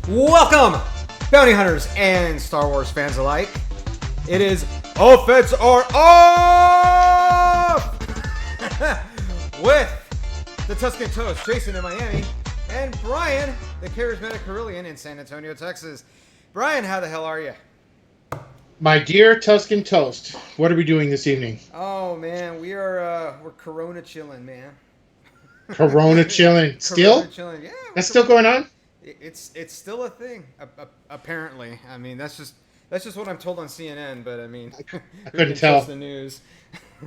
Welcome, bounty hunters and Star Wars fans alike. It is All Fetts Are Off! With the Tuscan Toast, Jason in Miami, and Brian, the charismatic Carillion in San Antonio, Texas. Brian, how the hell are you? My dear Tuscan Toast, what are we doing this evening? Oh man, we're Corona chilling, man. Corona chilling. Still? Corona chilling, yeah. That's still going on? It's still a thing, apparently. I mean, that's just what I'm told on CNN. But I mean, I couldn't tell. The news.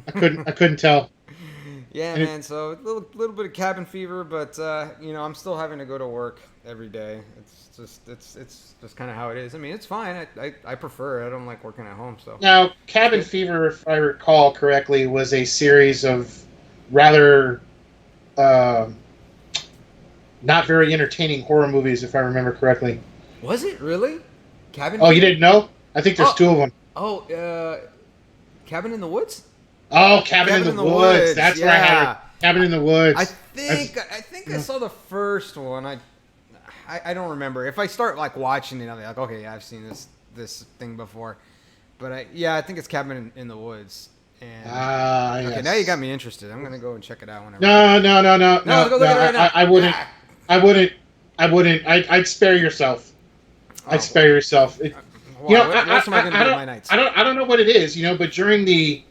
I couldn't tell. Yeah, man. So a little bit of cabin fever, but I'm still having to go to work every day. It's just kind of how it is. I mean, it's fine. I prefer it. I don't like working at home. So Now, cabin fever, if I recall correctly, was a series of rather not very entertaining horror movies, if I remember correctly. Was it really? Cabin? Oh, you didn't know? I think there's two of them. Oh, Cabin in the Woods? Oh, Cabin in the Woods. That's where I had it. Cabin in the Woods. I think I saw the first one. I don't remember. If I start like watching it, I'll be like, okay, yeah, I've seen this thing before. But I think it's Cabin in the Woods. And okay, yes. Now you got me interested. I'm gonna go and check it out whenever. No. Go look at it right now. I wouldn't. I'd spare yourself. I'd spare yourself. What else am I gonna do with my nights? I don't know what it is, but during the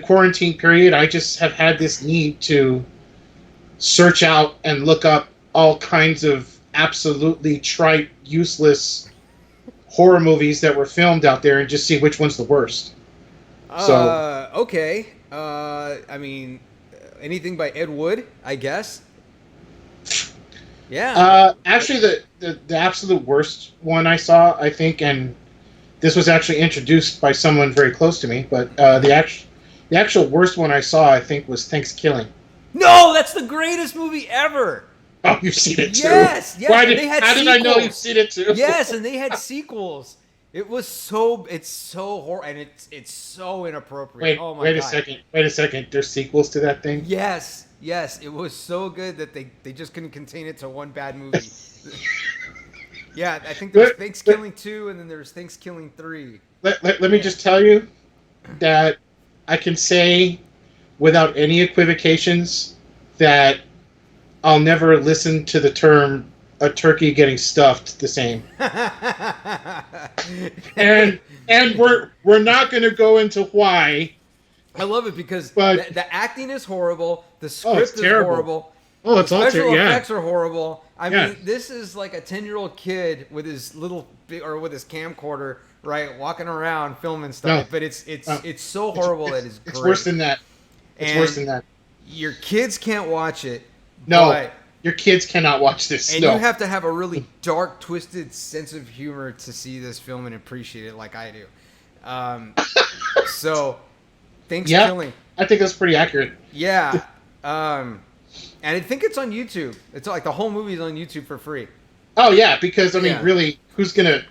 quarantine period, I just have had this need to search out and look up all kinds of absolutely trite, useless horror movies that were filmed out there and just see which one's the worst. Okay. I mean, anything by Ed Wood, I guess. Yeah. Actually, the absolute worst one I saw, I think, and this was actually introduced by someone very close to me, but the actual worst one I saw, I think, was Thanksgiving. No, that's the greatest movie ever. Oh, you've seen it too? Yes. How did I know you've seen it too? Yes, and they had sequels. It's so horrible, and it's so inappropriate. Oh my God. Wait a second. There's sequels to that thing? Yes. It was so good that they just couldn't contain it to one bad movie. Yeah, I think there's Thanksgiving 2, and then there's Thanksgiving 3. Let me just tell you that I can say without any equivocations that I'll never listen to the term a turkey getting stuffed the same. and we're not going to go into why. I love it because the acting is horrible, the script is horrible. Oh, it's all special terrible. effects are horrible. I mean, this is like a 10-year-old kid with his with his camcorder, right, walking around filming stuff. No. But it's so horrible that it's great. It's worse than that. Worse than that. Your kids can't watch it. No, your kids cannot watch this. And you have to have a really dark, twisted sense of humor to see this film and appreciate it like I do. So, Thanksgiving. Yeah, I think that's pretty accurate. Yeah. And I think it's on YouTube. It's like the whole movie is on YouTube for free. Oh yeah, because I mean, really, who's gonna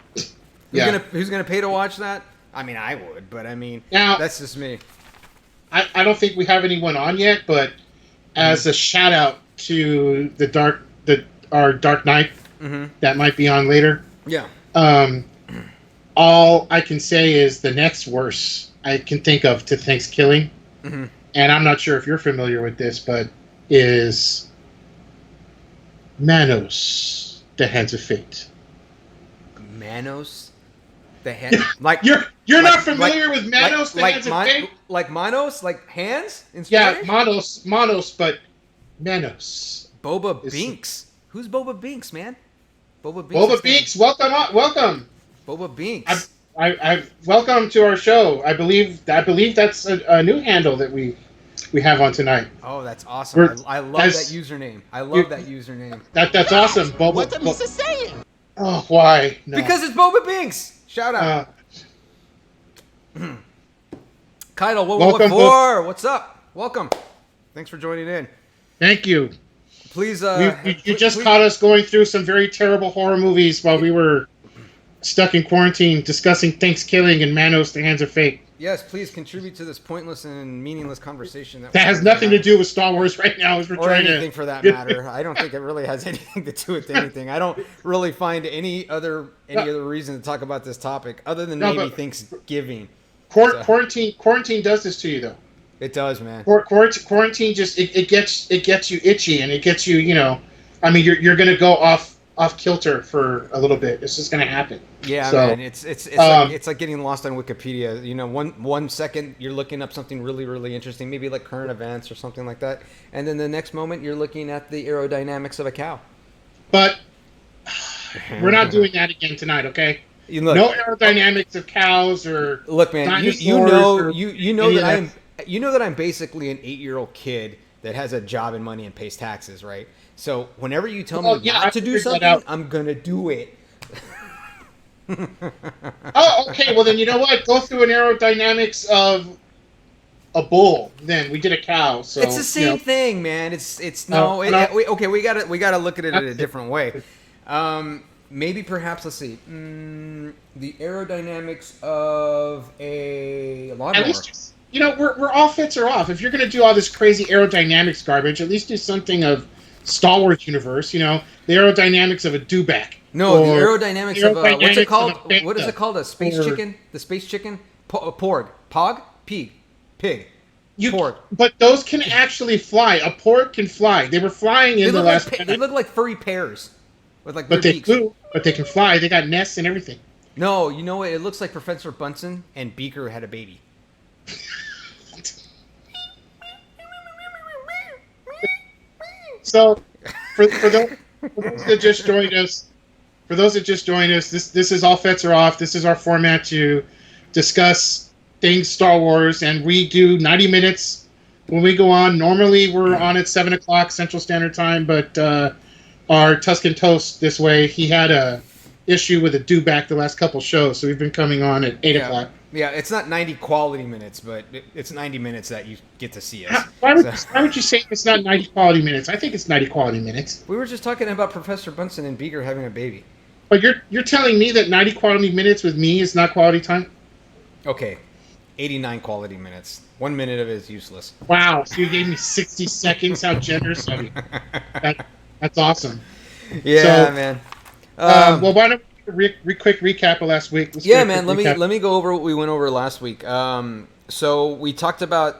pay to watch that? I mean, I would, but I mean, now, that's just me. I don't think we have anyone on yet, but as a shout out to our Dark Knight that might be on later. Yeah. All I can say is the next worst I can think of to Thanksgiving, and I'm not sure if you're familiar with this, but is Manos, the Hands of Fate. Manos, the hand like you're not familiar with Manos, the Hands of Fate? Like Manos, like hands in Spanish? Yeah, Manos, but Manos. Boba Binks. Who's Boba Binks, man? Boba Binks, welcome. Boba Binks. I welcome to our show. I believe that's a new handle that we have on tonight. Oh, that's awesome. I love that username. That's awesome. Boba. What the Misa saying? Oh, why? No. Because it's Boba Binks. Shout out. Kyle, what for? What's up? Welcome. Thanks for joining in. Thank you. Please, you just caught us going through some very terrible horror movies while we were stuck in quarantine discussing Thanksgiving and Manos, the Hands of Fate. Yes, please contribute to this pointless and meaningless conversation That has nothing to do with Star Wars right now. As we're or trying anything to for that matter. I don't think it really has anything to do with anything. I don't really find any other reason to talk about this topic other than maybe Thanksgiving. Quarantine does this to you though. It does, man. Quarantine just it gets you itchy and it gets you, you know. I mean, you're gonna go off kilter for a little bit. It's just gonna happen. Yeah, so, man. It's like getting lost on Wikipedia. You know, one second you're looking up something really, really interesting, maybe like current events or something like that, and then the next moment you're looking at the aerodynamics of a cow. But we're not doing that again tonight, okay? Look, no aerodynamics of cows or look, man. You know that I'm basically an 8-year-old kid that has a job and money and pays taxes, right? So whenever you tell me not to do something, I'm gonna do it. Oh, okay. Well, then you know what? Go through an aerodynamics of a bull. Then we did a cow. So it's the same thing, man. We gotta look at it in a different way. Maybe perhaps let's see. The aerodynamics of a lawnmower. At least, you know, we're all Fetts are off. If you're gonna do all this crazy aerodynamics garbage, at least do something of Star Wars universe. You know, the aerodynamics of a dewback. No, the aerodynamics of what's it called? What is it called? A space chicken? The space chicken? Porg? Pog? Pig? Porg. But those can actually fly. A porg can fly. They were flying in the last. They look like furry pears with like. But they flew. But they can fly. They got nests and everything. No, you know what? It looks like Professor Bunsen and Beaker had a baby. So, for those that just joined us, this is All Fetts Are Off. This is our format to discuss things Star Wars, and we do 90 minutes when we go on. Normally, we're on at 7 o'clock Central Standard Time, but our Tuscan Toast this way, he had a issue with a dewback the last couple shows, so we've been coming on at 8 o'clock. Yeah, it's not 90 quality minutes, but it's 90 minutes that you get to see us. Why would you say it's not 90 quality minutes? I think it's 90 quality minutes. We were just talking about Professor Bunsen and Beaker having a baby. But you're telling me that 90 quality minutes with me is not quality time? Okay, 89 quality minutes. 1 minute of it is useless. Wow, so you gave me 60 seconds. How generous of you. That's awesome. Yeah, man. Well, why don't we quick recap of last week? Man. Let me go over what we went over last week. So we talked about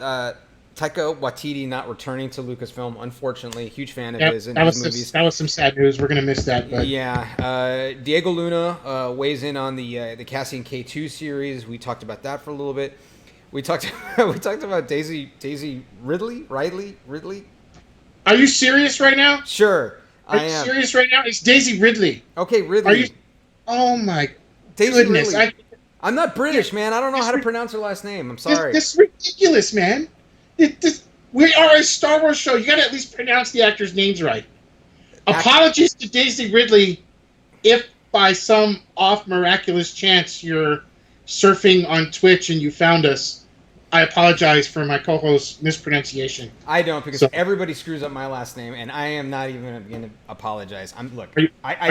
Taika Waititi not returning to Lucasfilm. Unfortunately, huge fan of his and his movies. That was some sad news. We're gonna miss that. But. Yeah. Diego Luna weighs in on the Cassian K2 series. We talked about that for a little bit. We talked about Daisy Ridley. Are you serious right now? Sure. Are you serious right now? It's Daisy Ridley. Okay, Ridley. Are you? Oh my goodness! Ridley. I'm not British, man. I don't know how to pronounce her last name. I'm sorry. This is ridiculous, man. We are a Star Wars show. You got to at least pronounce the actors' names right. Apologies to Daisy Ridley if by some off miraculous chance you're surfing on Twitch and you found us. I apologize for my co-host's mispronunciation. I don't, because everybody screws up my last name, and I am not even going to apologize. I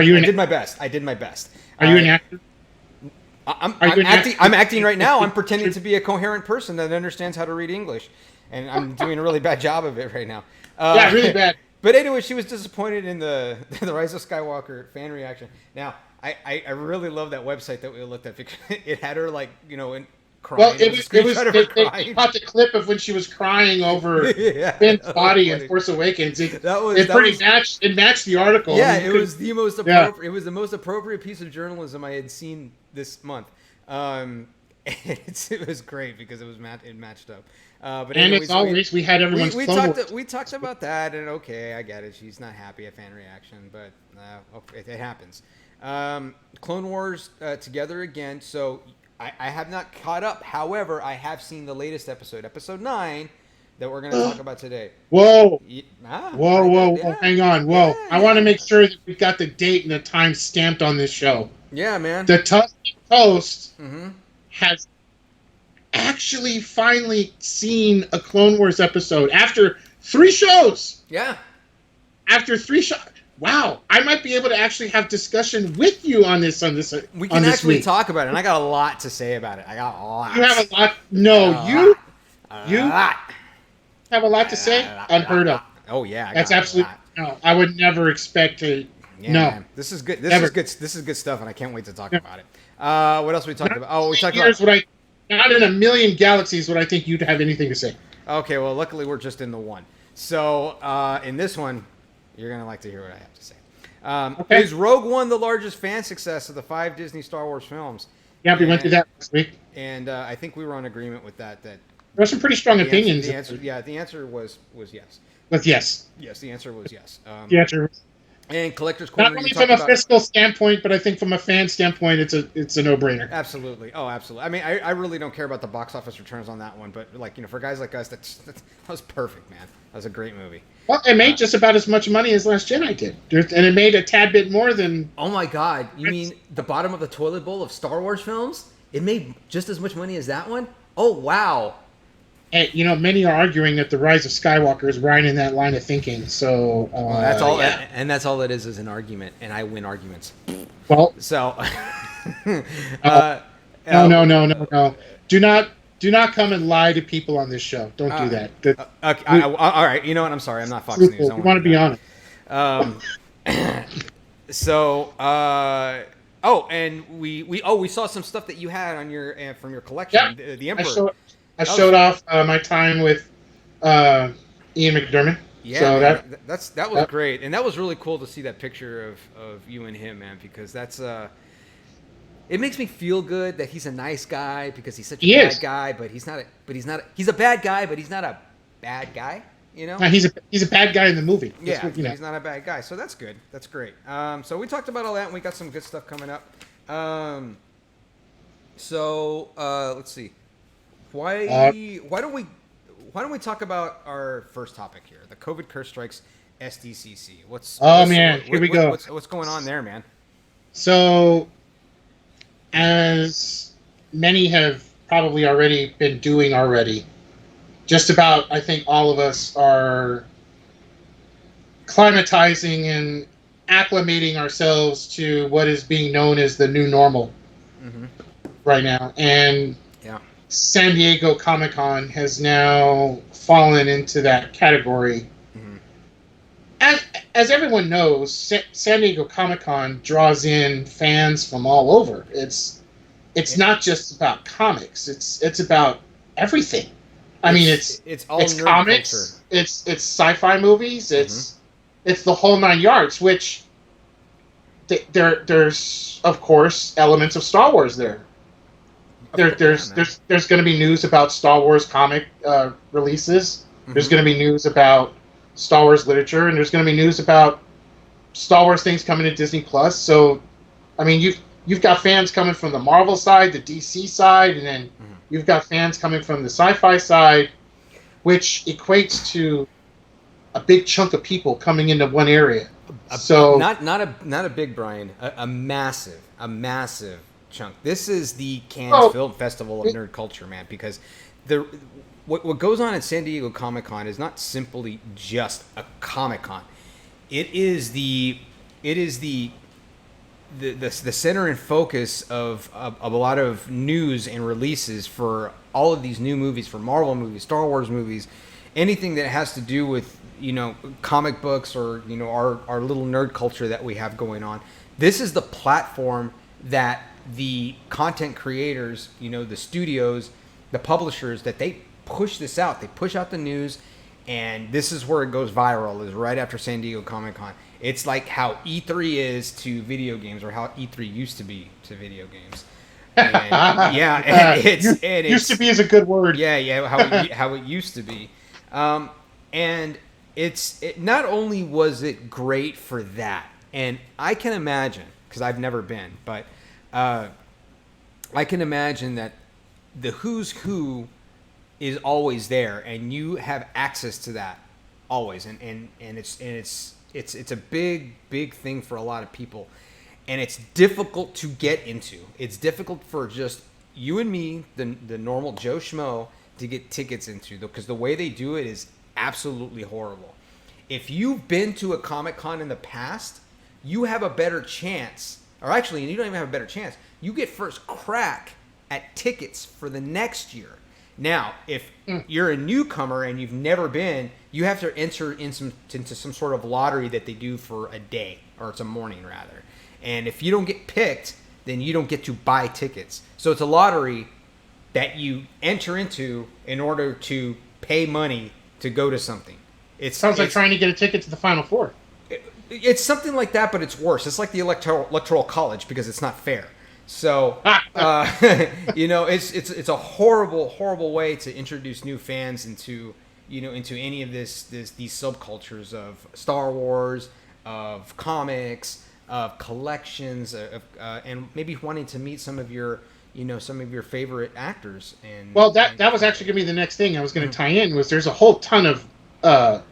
did my best. I did my best. Are you an actor? I'm acting right now. I'm pretending to be a coherent person that understands how to read English, and I'm doing a really bad job of it right now. Yeah, really bad. But anyway, she was disappointed in the Rise of Skywalker fan reaction. Now, I really love that website that we looked at because it had her in crying. Well, they caught the clip of when she was crying over Finn's body in Force Awakens. It matched the article. Yeah, it was the most appropriate. It was the most appropriate piece of journalism I had seen this month. It was great because it matched up. But anyways, as always, we had everyone's we talked about that, and okay, I get it. She's not happy at fan reaction, but it happens. Clone Wars together again. So I have not caught up. However, I have seen the latest episode 9, that we're going to talk about today. Whoa. Whoa. Hang on. Whoa. Yeah. I want to make sure that we've got the date and the time stamped on this show. Yeah, man. The Tuscan Toast has actually finally seen a Clone Wars episode after 3 shows. Yeah. After 3 shows. wow, I might be able to actually have discussion with you on We on can this actually week. talk about it, and I got a lot to say about it. I got You have lots. a lot. I No, got a lot. A you lot. have a lot to say. A lot, Unheard a of. lot. Oh yeah, I That's got a absolutely lot. no. I would never expect to. Yeah, No, man. This is good. This is never. good. This is good stuff, and I can't wait to talk No. about it. What else we talked Not about? in a Oh, we million talked about. years would I. Not in a million galaxies would I think you'd have anything to say. Okay, well, luckily we're just in the one. So in this one, you're gonna like to hear what I have to say. Okay. Is Rogue One the largest fan success of the 5 Disney Star Wars films? Yeah, we went through And that last week. I think we were on agreement with that. That There were some pretty strong the answer, opinions. the answer, yeah, the answer was yes. But yes, Yes, the answer was yes. the answer. And collector's Not corner, you only from talked a about. fiscal standpoint, but I think from a fan standpoint, it's a no brainer. Absolutely. Oh, absolutely. I mean, I really don't care about the box office returns on that one, but like, for guys like us, that was perfect, man. That was a great movie. Well, it made just about as much money as Last Jedi did, and it made a tad bit more than. Oh my God! You mean the bottom of the toilet bowl of Star Wars films? It made just as much money as that one? Oh wow! Hey, many are arguing that the Rise of Skywalker is right in that line of thinking. So Well, that's all, yeah. and that's all it is an argument, and I win arguments. Well, So, no, no. Do not come and lie to people on this show. Don't do that. Okay, all right. You know what? I'm sorry. I'm not Fox Truthful. News. I We want to be honest. Um, so, and we saw some stuff that you had on your from your collection, Yeah, the I Emperor. showed off my time with Ian McDermott. Yeah, So man, that was that great, and that was really cool to see that picture of you and him, man, because that's it makes me feel good that he's a nice guy because he's such a he bad is. guy, but he's a bad guy, but he's not a bad guy, you know? He's a bad guy in the movie. That's Yeah, what, you know. he's not a bad guy, so that's good. That's great. So we talked about all that, and we got some good stuff coming up. Let's see. Uh, Why don't we talk about our first topic here? The COVID curse strikes SDCC. Here we go. What's going on there, man? So, as many have probably already been doing already, just about I think all of us are climatizing and acclimating ourselves to what is being known as the new normal Mm-hmm. right now. And Yeah. San Diego Comic-Con has now fallen into that category. Mm-hmm. As everyone knows, San Diego Comic-Con draws in fans from all over. It's not just about comics. It's about everything. I mean, it's all nerd comics, culture. it's sci-fi movies, Mm-hmm. it's the whole nine yards. Which there's of course elements of Star Wars there. There's going to be news about Star Wars comic releases. Mm-hmm. There's going to be news about Star Wars literature, and there's going to be news about Star Wars things coming to Disney Plus. So, I mean, you've got fans coming from the Marvel side, the DC side, and then you've got fans coming from the sci-fi side, which equates to a big chunk of people coming into one area. So not a big Brian, a massive chunk. This is the Cannes Film Festival of nerd culture, man, because what goes on at San Diego Comic-Con is not simply just a Comic-Con. It is the center and focus of a lot of news and releases for all of these new movies, for Marvel movies, Star Wars movies, anything that has to do with comic books or our little nerd culture that we have going on. This is the platform that the content creators, the studios, the publishers, that they push this out. They push out the news, and this is where it goes viral, is right after San Diego Comic-Con. It's like how E3 is to video games, or how E3 used to be to video games. And, used to be is a good word. Yeah, how it used to be. And it not only was it great for that, and I can imagine, because I've never been, but I can imagine that the who's who is always there, and you have access to that always, and it's a big thing for a lot of people, and it's difficult to get into. It's difficult for just you and me, the normal Joe Schmo, to get tickets into, because the way they do it is absolutely horrible. If you've been to a Comic-Con in the past, you have a better chance. Or actually, you don't even have a better chance. You get first crack at tickets for the next year. Now, if you're a newcomer and you've never been, you have to enter into some sort of lottery that they do for a day, or it's a morning rather. And if you don't get picked, then you don't get to buy tickets. So it's a lottery that you enter into in order to pay money to go to something. Sounds like trying to get a ticket to the Final Four. It's something like that, but it's worse. It's like the electoral college because it's not fair. So, it's a horrible way to introduce new fans into any of these subcultures of Star Wars, of comics, of collections, and maybe wanting to meet some of your favorite actors. And that was actually going to be the next thing I was going to tie in. There's a whole ton of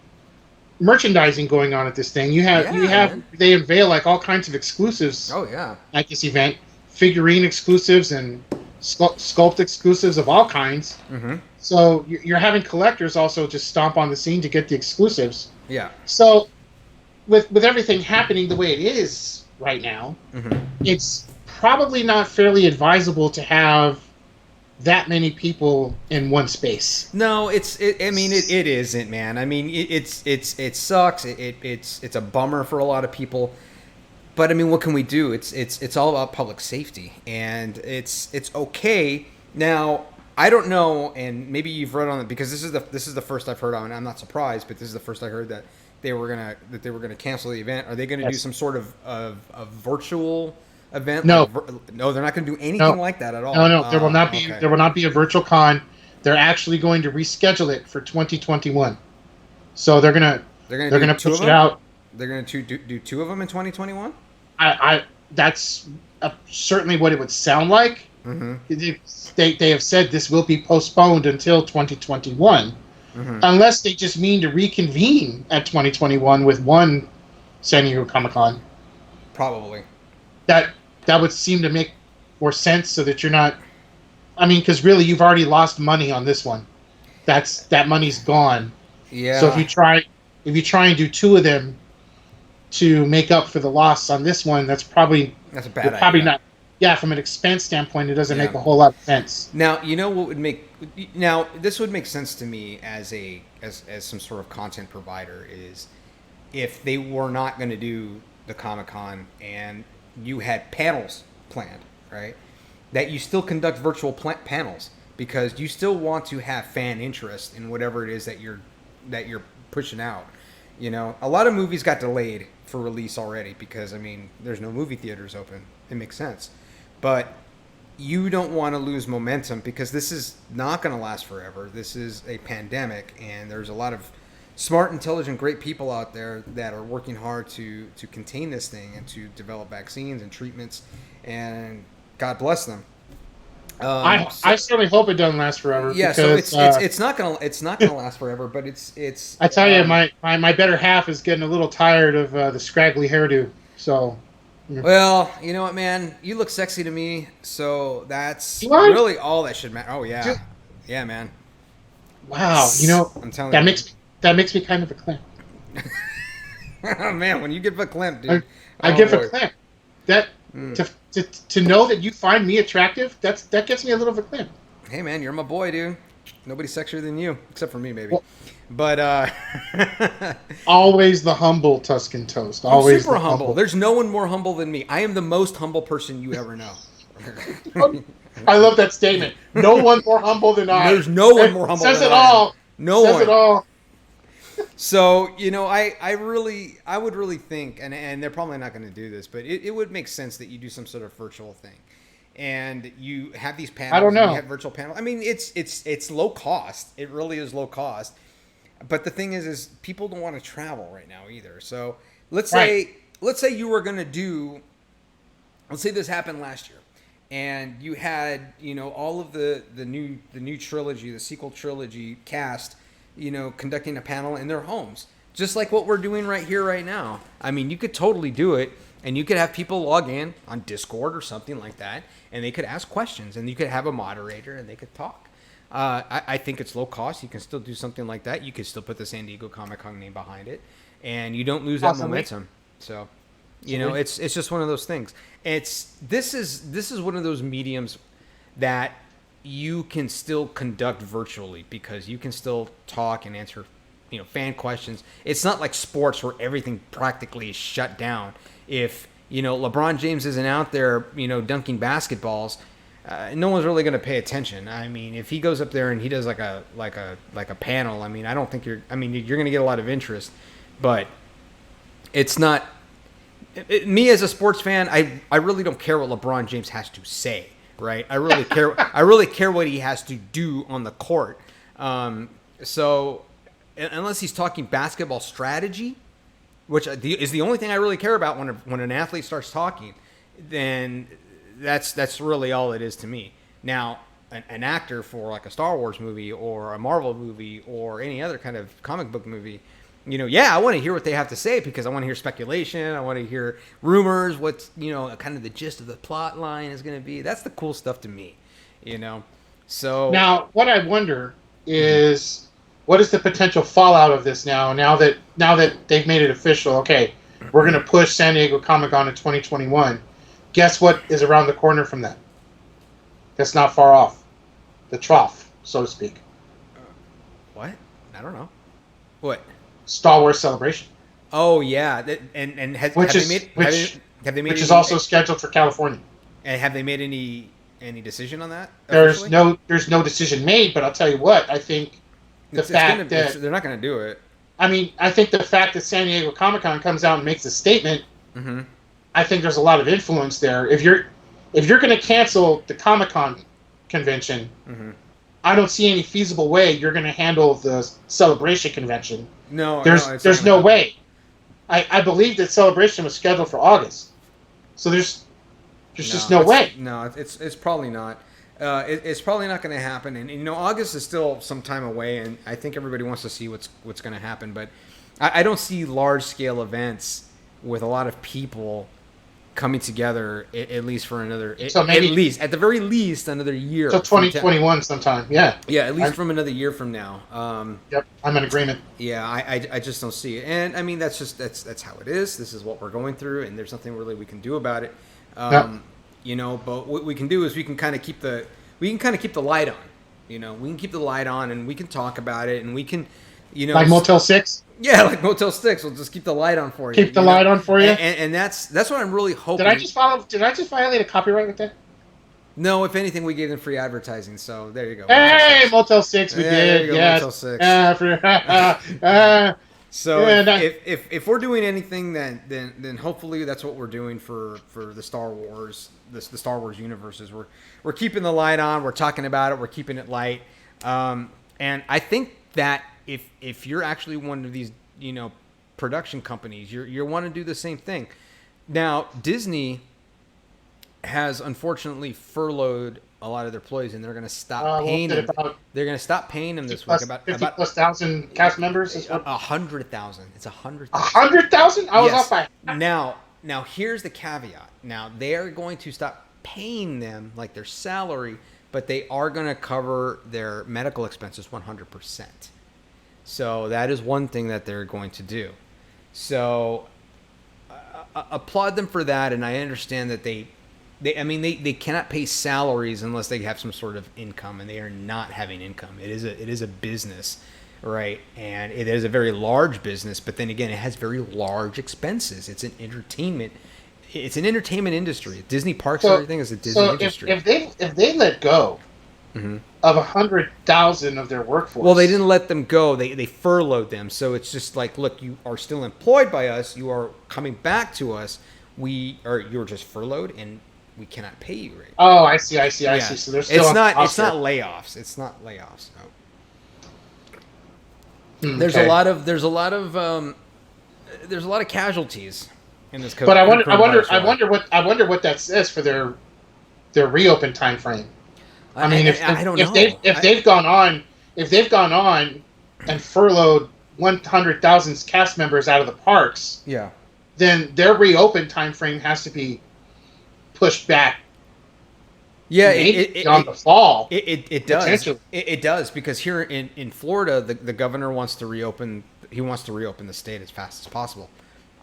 merchandising going on at this thing. They unveil like all kinds of exclusives. Oh yeah, at this event. Figurine exclusives and sculpt exclusives of all kinds. Mm-hmm. So you're having collectors also just stomp on the scene to get the exclusives. Yeah. So with everything happening the way it is right now, mm-hmm. it's probably not fairly advisable to have that many people in one space. No, it isn't, man. I mean, it sucks. It's a bummer for a lot of people. But I mean, what can we do? It's all about public safety, and it's okay. Now, I don't know, and maybe you've read on it because this is the first I've heard on it. I'm not surprised, but this is the first I heard that they were gonna cancel the event. Are they going to do some sort of virtual event? No, no, they're not going to do anything like that at all. No, there will not be. Okay. There will not be a virtual con. They're actually going to reschedule it for 2021. So they're gonna push it out. They're going to do two of them in 2021? That's certainly what it would sound like. Mm-hmm. They have said this will be postponed until 2021, mm-hmm. unless they just mean to reconvene at 2021 with one San Diego Comic-Con. Probably. That would seem to make more sense, so that you're not. I mean, because really, you've already lost money on this one. That money's gone. Yeah. So if you try and do two of them to make up for the loss on this one, that's a bad idea. Probably not. Yeah, from an expense standpoint, it doesn't make a whole lot of sense. Now, you know what would make this would make sense to me as some sort of content provider is if they were not going to do the Comic-Con and you had panels planned, right? That you still conduct virtual panels because you still want to have fan interest in whatever it is that you're pushing out. You know, a lot of movies got delayed for release already because, I mean, there's no movie theaters open. It makes sense. But you don't want to lose momentum because this is not going to last forever. This is a pandemic, and there's a lot of smart, intelligent, great people out there that are working hard to contain this thing and to develop vaccines and treatments, and God bless them. I certainly hope it doesn't last forever. Yeah, because, so it's not gonna last forever, but it's. I tell you, my better half is getting a little tired of the scraggly hairdo. So. Well, you know what, man? You look sexy to me, so that's really all that should matter. Oh yeah, yeah, man. Wow, you know I'm telling that you. makes me kind of a clamp. Oh man, when you give a clamp, dude. I give a clamp. That. To know that you find me attractive, that gets me a little bit clamp. Hey man, you're my boy, dude. Nobody's sexier than you, except for me, maybe. Well, but always the humble Tuscan Toast. Always I'm super humble. There's no one more humble than me. I am the most humble person you ever know. I love that statement. No one more humble than I. There's no one more humble. Says it all. No one. Says it all. So, you know, I would really think, and they're probably not going to do this, but it would make sense that you do some sort of virtual thing, and you have these panels. I don't know. You have virtual panels. I mean, it's low cost. It really is low cost. But the thing is people don't want to travel right now either. So let's say you were going to do. Let's say this happened last year, and you had all of the new trilogy, the sequel trilogy cast. Conducting a panel in their homes, just like what we're doing right here, right now. I mean, you could totally do it, and you could have people log in on Discord or something like that, and they could ask questions, and you could have a moderator, and they could talk. I think it's low cost. You can still do something like that. You can still put the San Diego Comic-Con name behind it, and you don't lose that momentum. So, it's just one of those things. This is one of those mediums that you can still conduct virtually because you can still talk and answer, fan questions. It's not like sports where everything practically is shut down. If LeBron James isn't out there, dunking basketballs, no one's really going to pay attention. I mean, if he goes up there and he does like a panel, I mean, I don't think you're going to get a lot of interest, but it's not. Me as a sports fan, I really don't care what LeBron James has to say, right? I really care. I really care what he has to do on the court. So unless he's talking basketball strategy, which is the only thing I really care about when an athlete starts talking, then that's really all it is to me. Now, an actor for like a Star Wars movie or a Marvel movie or any other kind of comic book movie, I want to hear what they have to say because I want to hear speculation. I want to hear rumors. What's kind of the gist of the plot line is going to be. That's the cool stuff to me. So now, what I wonder is, what is the potential fallout of this now? Now that they've made it official, okay, we're going to push San Diego Comic-Con in 2021. Guess what is around the corner from that? That's not far off. The trough, so to speak. What? I don't know. What? Star Wars Celebration. Oh yeah, and have they made which is also scheduled for California. And have they made any decision on that? There's no decision made, but I'll tell you what, I think that they're not going to do it. I mean, I think the fact that San Diego Comic-Con comes out and makes a statement, mm-hmm. I think there's a lot of influence there. If you're going to cancel the Comic-Con convention, mm-hmm. I don't see any feasible way you're going to handle the Celebration convention. No, there's no way. I believe that Celebration was scheduled for August, so there's just no way. No, it's probably not. It's probably not going to happen, and August is still some time away, and I think everybody wants to see what's going to happen, but I don't see large scale events with a lot of people coming together at least for another, so maybe, at the very least, another year. So 2021 sometime, yeah. Yeah, at least from another year from now. Yep, I'm in agreement. Yeah, I just don't see it. And, I mean, that's how it is. This is what we're going through, and there's nothing really we can do about it. Yep. But what we can do is we can kind of keep the light on. We can keep the light on, and we can talk about it, and we can, like Motel 6? Yeah, like Motel 6. We'll just keep the light on for you. Keep the light on for you? And that's what I'm really hoping. Did I just violate a copyright with that? No, if anything, we gave them free advertising, so there you go. Hey, Motel 6, we did. There you go, yes. Motel 6. So yeah, if we're doing anything, then hopefully that's what we're doing for the Star Wars, the Star Wars universes. We're keeping the light on. We're talking about it. We're keeping it light. And I think that if you're actually one of these production companies, you want to do the same thing. Now Disney has unfortunately furloughed a lot of their employees, and they're going to stop paying them. They're going to stop paying them this week. About 50,000 cast members. 100,000. It's 100,000. 100,000? I was off by. Now here's the caveat. Now they are going to stop paying them like their salary, but they are going to cover their medical expenses 100%. So that is one thing that they're going to do. So applaud them for that, and I understand that they cannot pay salaries unless they have some sort of income, and they are not having income. It is a business, right? And it is a very large business, but then again, it has very large expenses. It's an entertainment industry. Disney parks and everything is a Disney industry. If they let go mm-hmm. of 100,000 of their workforce, well, they didn't let them go. They furloughed them. So it's just like, look, you are still employed by us. You are coming back to us. You're just furloughed and we cannot pay you right now. Oh, I see. So there's still it's not layoffs. It's not layoffs. No. There's a lot of casualties in this COVID. But I wonder what that says for their reopen time frame. I mean, I don't know. If they've gone on and furloughed 100,000 cast members out of the parks, yeah, then their reopen time frame has to be pushed back Yeah, maybe on the fall. it does. It does, because here in Florida, the governor wants to reopen. He wants to reopen the state as fast as possible.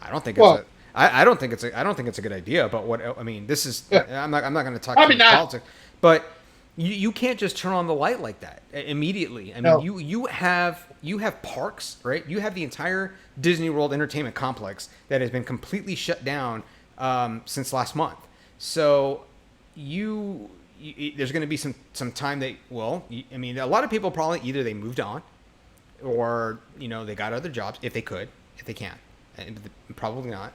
I don't think it's Well, I don't think it's a good idea. But what I mean, this is yeah, I'm not going to talk probably too much not. politics, but you can't just turn on the light like that immediately. I mean, No. you have parks, right? You have the entire Disney World entertainment complex that has been completely shut down since last month. So there's going to be some time that, well, I mean, a lot of people probably either they moved on, or they got other jobs if they can, and probably not,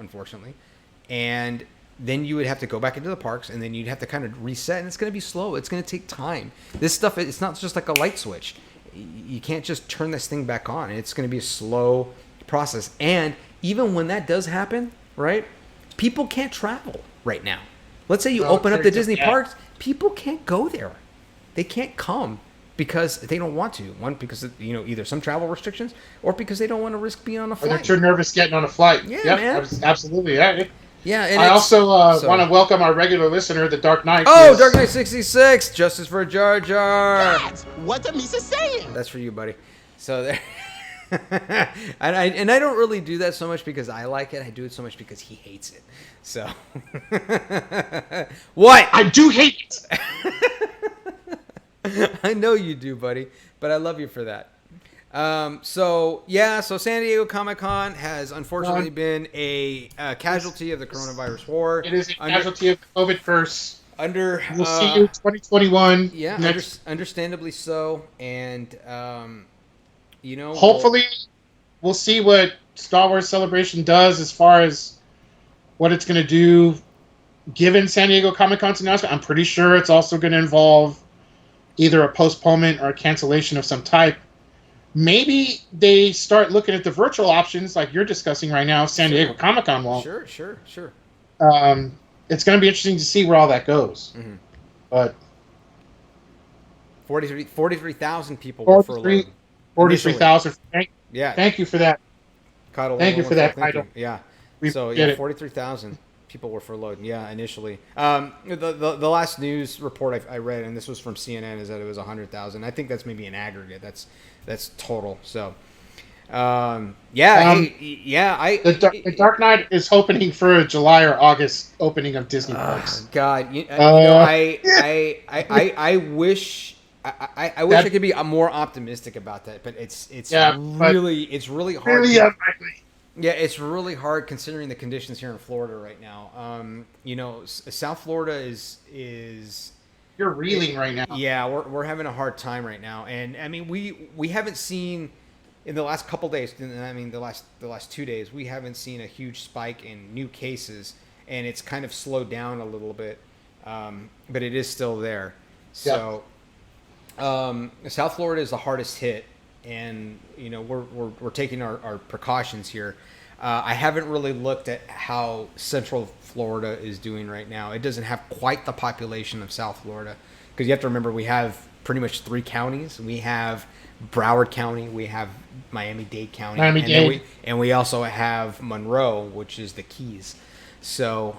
unfortunately. And then you would have to go back into the parks, and then you'd have to kind of reset, and it's going to be slow. It's going to take time. This stuff, it's not just like a light switch. You can't just turn this thing back on. It's going to be a slow process. And even when that does happen, right, people can't travel right now. Let's say you open up the Disney parks, people can't go there. They can't come because they don't want to. One, because of, either some travel restrictions, or because they don't want to risk being on a flight. Or they're too nervous getting on a flight. Yeah, yep, man. Absolutely. Yeah. Yeah, and I also want to welcome our regular listener, the Dark Knight. Oh, Dark Knight 66, Justice for Jar Jar. That's what the Misa's saying. That's for you, buddy. So there. and I don't really do that so much because I like it. I do it so much because he hates it. So what? I do hate it. I know you do, buddy, but I love you for that. So San Diego Comic-Con has unfortunately been a casualty of the coronavirus war. It is a casualty of the COVID curse. We'll see you 2021. Yeah, understandably so, and hopefully we'll see what Star Wars Celebration does as far as what it's going to do given San Diego Comic-Con's announcement. I'm pretty sure it's also going to involve either a postponement or a cancellation of some type. Maybe they start looking at the virtual options like you're discussing right now. San Diego Comic-Con won't. Sure. It's going to be interesting to see where all that goes. Mm-hmm. But 43,000 people were furloughed. 43,000. Yeah. Thank you for that. Thank you for that title. Yeah. We 43,000 people were furloughed. Yeah, initially. The last news report I read, and this was from CNN, is that it was 100,000. I think that's maybe an aggregate. That's total. So, The Dark Knight is hoping for a July or August opening of Disney parks. God, I wish. I wish I could be more optimistic about that, but it's really hard. Really unlikely. Yeah, it's really hard considering the conditions here in Florida right now. South Florida is you're reeling right now. Yeah, we're having a hard time right now, and I mean we haven't seen in the last couple days. I mean the last 2 days we haven't seen a huge spike in new cases, and it's kind of slowed down a little bit, but it is still there. So. South Florida is the hardest hit, and we're taking our precautions here. I haven't really looked at how Central Florida is doing right now. It doesn't have quite the population of South Florida, because you have to remember we have pretty much 3 counties. We have Broward County, we have Miami-Dade County, and we also have Monroe, which is the Keys. So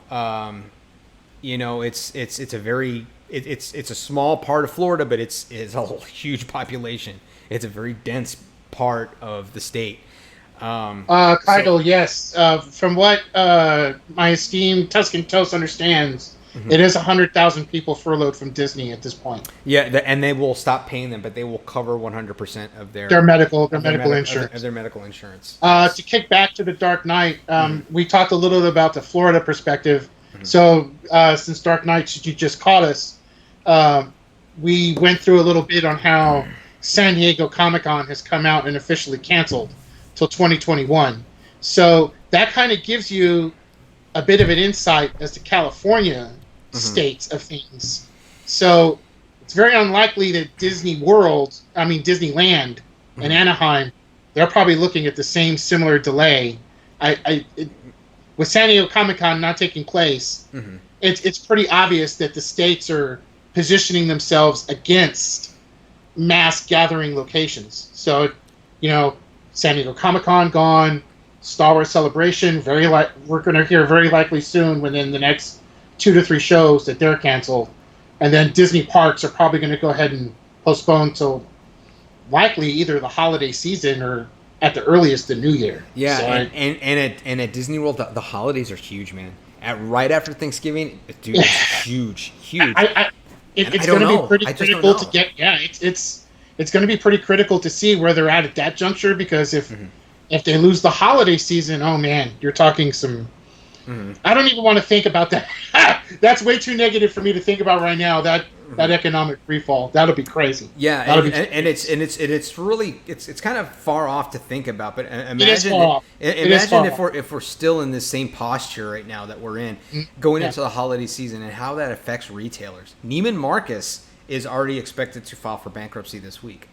it's a very it's a small part of Florida, but it's a huge population. It's a very dense part of the state. Kyle, yes. From what my esteemed Tuscan Toast understands, it is 100,000 people furloughed from Disney at this point. Yeah, and they will stop paying them, but they will cover 100% of their medical insurance. Of their medical insurance. To kick back to the Dark Knight, we talked a little bit about the Florida perspective. So since Dark Knight, you just caught us, we went through a little bit on how San Diego Comic-Con has come out and officially canceled till 2021. So that kind of gives you a bit of an insight as to California states of things. So it's very unlikely that Disneyland and Anaheim, they're probably looking at the same similar delay. With San Diego Comic-Con not taking place, it's pretty obvious that the states are positioning themselves against mass gathering locations. So, San Diego Comic-Con gone, Star Wars Celebration, we're going to hear very likely soon within the next 2 to 3 shows that they're canceled. and then Disney parks are probably going to go ahead and postpone till likely either the holiday season or at the earliest the New Year. Yeah, So and at Disney World, the holidays are huge, man. Right after Thanksgiving, dude, it's huge. It's I don't going to be know. pretty I just don't critical to know. get. Yeah, it's going to be pretty critical to see where they're at that juncture, because if they lose the holiday season, oh man, you're talking some. I don't even want to think about that. That's way too negative for me to think about right now. That economic free fall, that'll be crazy. Yeah, That'll and it's really it's kind of far off to think about. But It is far off. imagine if we're still in the same posture right now that we're in, going into the holiday season, and how that affects retailers. Neiman Marcus is already expected to file for bankruptcy this week.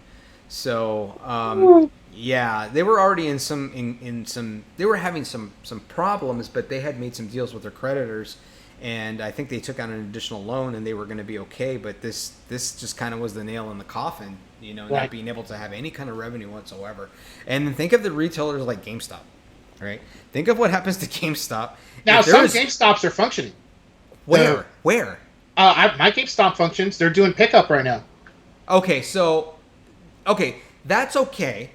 So yeah, they were already in some they were having some problems, but they had made some deals with their creditors, and I think they took out an additional loan, and they were going to be okay. But this just kind of was the nail in the coffin, not being able to have any kind of revenue whatsoever. And then think of the retailers like GameStop, right? Think of what happens to GameStop. Now some GameStops are functioning. Where? My GameStop functions. They're doing pickup right now. Okay, that's okay,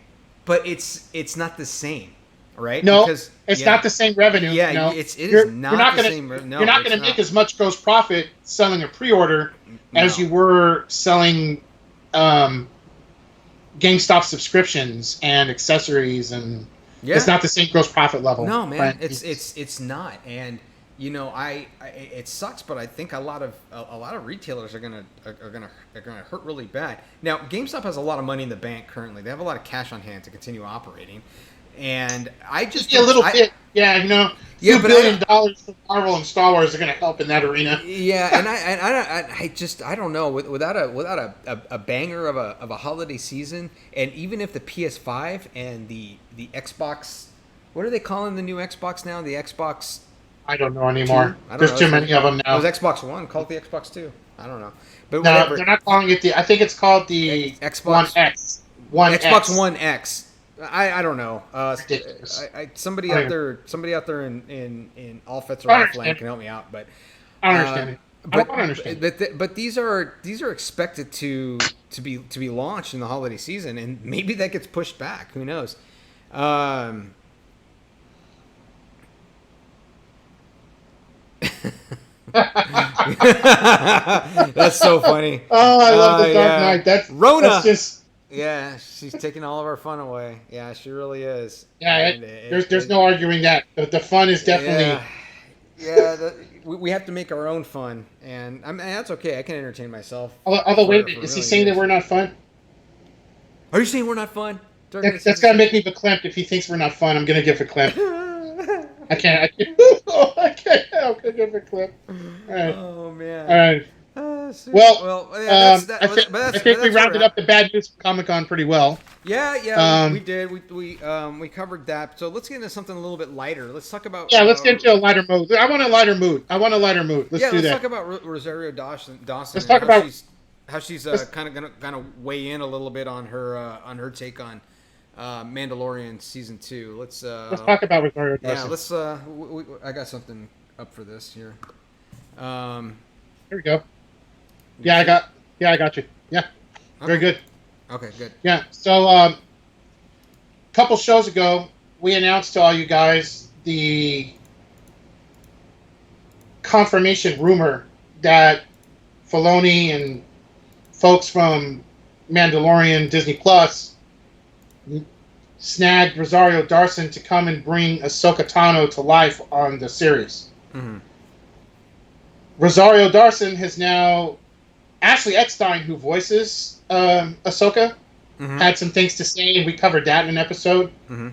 but it's not the same, right? No, because, it's not the same revenue. Yeah, no. it is not the same. No, you're not going to make as much gross profit selling a pre-order as you were selling GameStop subscriptions and accessories, and it's not the same gross profit level. No, man, right? it's not, and it sucks, but I think a lot of retailers are gonna hurt really bad. Now, GameStop has a lot of money in the bank currently. They have a lot of cash on hand to continue operating, and I just a little bit, yeah, $2 billion for Marvel and Star Wars are going to help in that arena. Yeah, and I don't know, without a banger of a holiday season, and even if the PS5 and the Xbox, what are they calling the new Xbox now? The Xbox. I don't know anymore. There's too many of them now. It was Xbox One. Call it the Xbox 2. I don't know. But no, whatever. They're not calling it I think it's called the Xbox One X. Xbox One X. I don't know. Ridiculous. Somebody out there in all Fetts or Offline can help me out. But I don't understand it. I don't understand. But these are expected to be launched in the holiday season, and maybe that gets pushed back. Who knows? That's so funny. Oh, I love the Dark Knight. That's Rona. That's just. Yeah, she's taking all of our fun away. Yeah, she really is. Yeah, there's no arguing that. The fun is definitely. Yeah, we have to make our own fun, and that's okay. I can entertain myself. Although wait a minute, is he saying that we're not fun? Are you saying we're not fun? That's gotta make me verklempt. If he thinks we're not fun, I'm gonna get verklempt. I can't. I can't get verklempt. All right. Oh man. All right. Well, yeah, I think we rounded up the bad news from Comic-Con pretty well. Yeah, we did. We covered that. So let's get into something a little bit lighter. Let's talk about. Yeah, let's get into a lighter mood. I want a lighter mood. Let's talk about Rosario Dawson. Let's talk about how she's kind of weigh in a little bit on her take on Mandalorian season 2. Let's talk about Rosario Dawson. Yeah, let's. I got something up for this here. Here we go. Yeah, I got you. Yeah, okay. Very good. Okay, good. Yeah, so a couple shows ago, we announced to all you guys the confirmation rumor that Filoni and folks from Mandalorian Disney Plus snagged Rosario Dawson to come and bring Ahsoka Tano to life on the series. Mm-hmm. Rosario Dawson has now... Ashley Eckstein, who voices Ahsoka, had some things to say, and we covered that in an episode. Mm-hmm.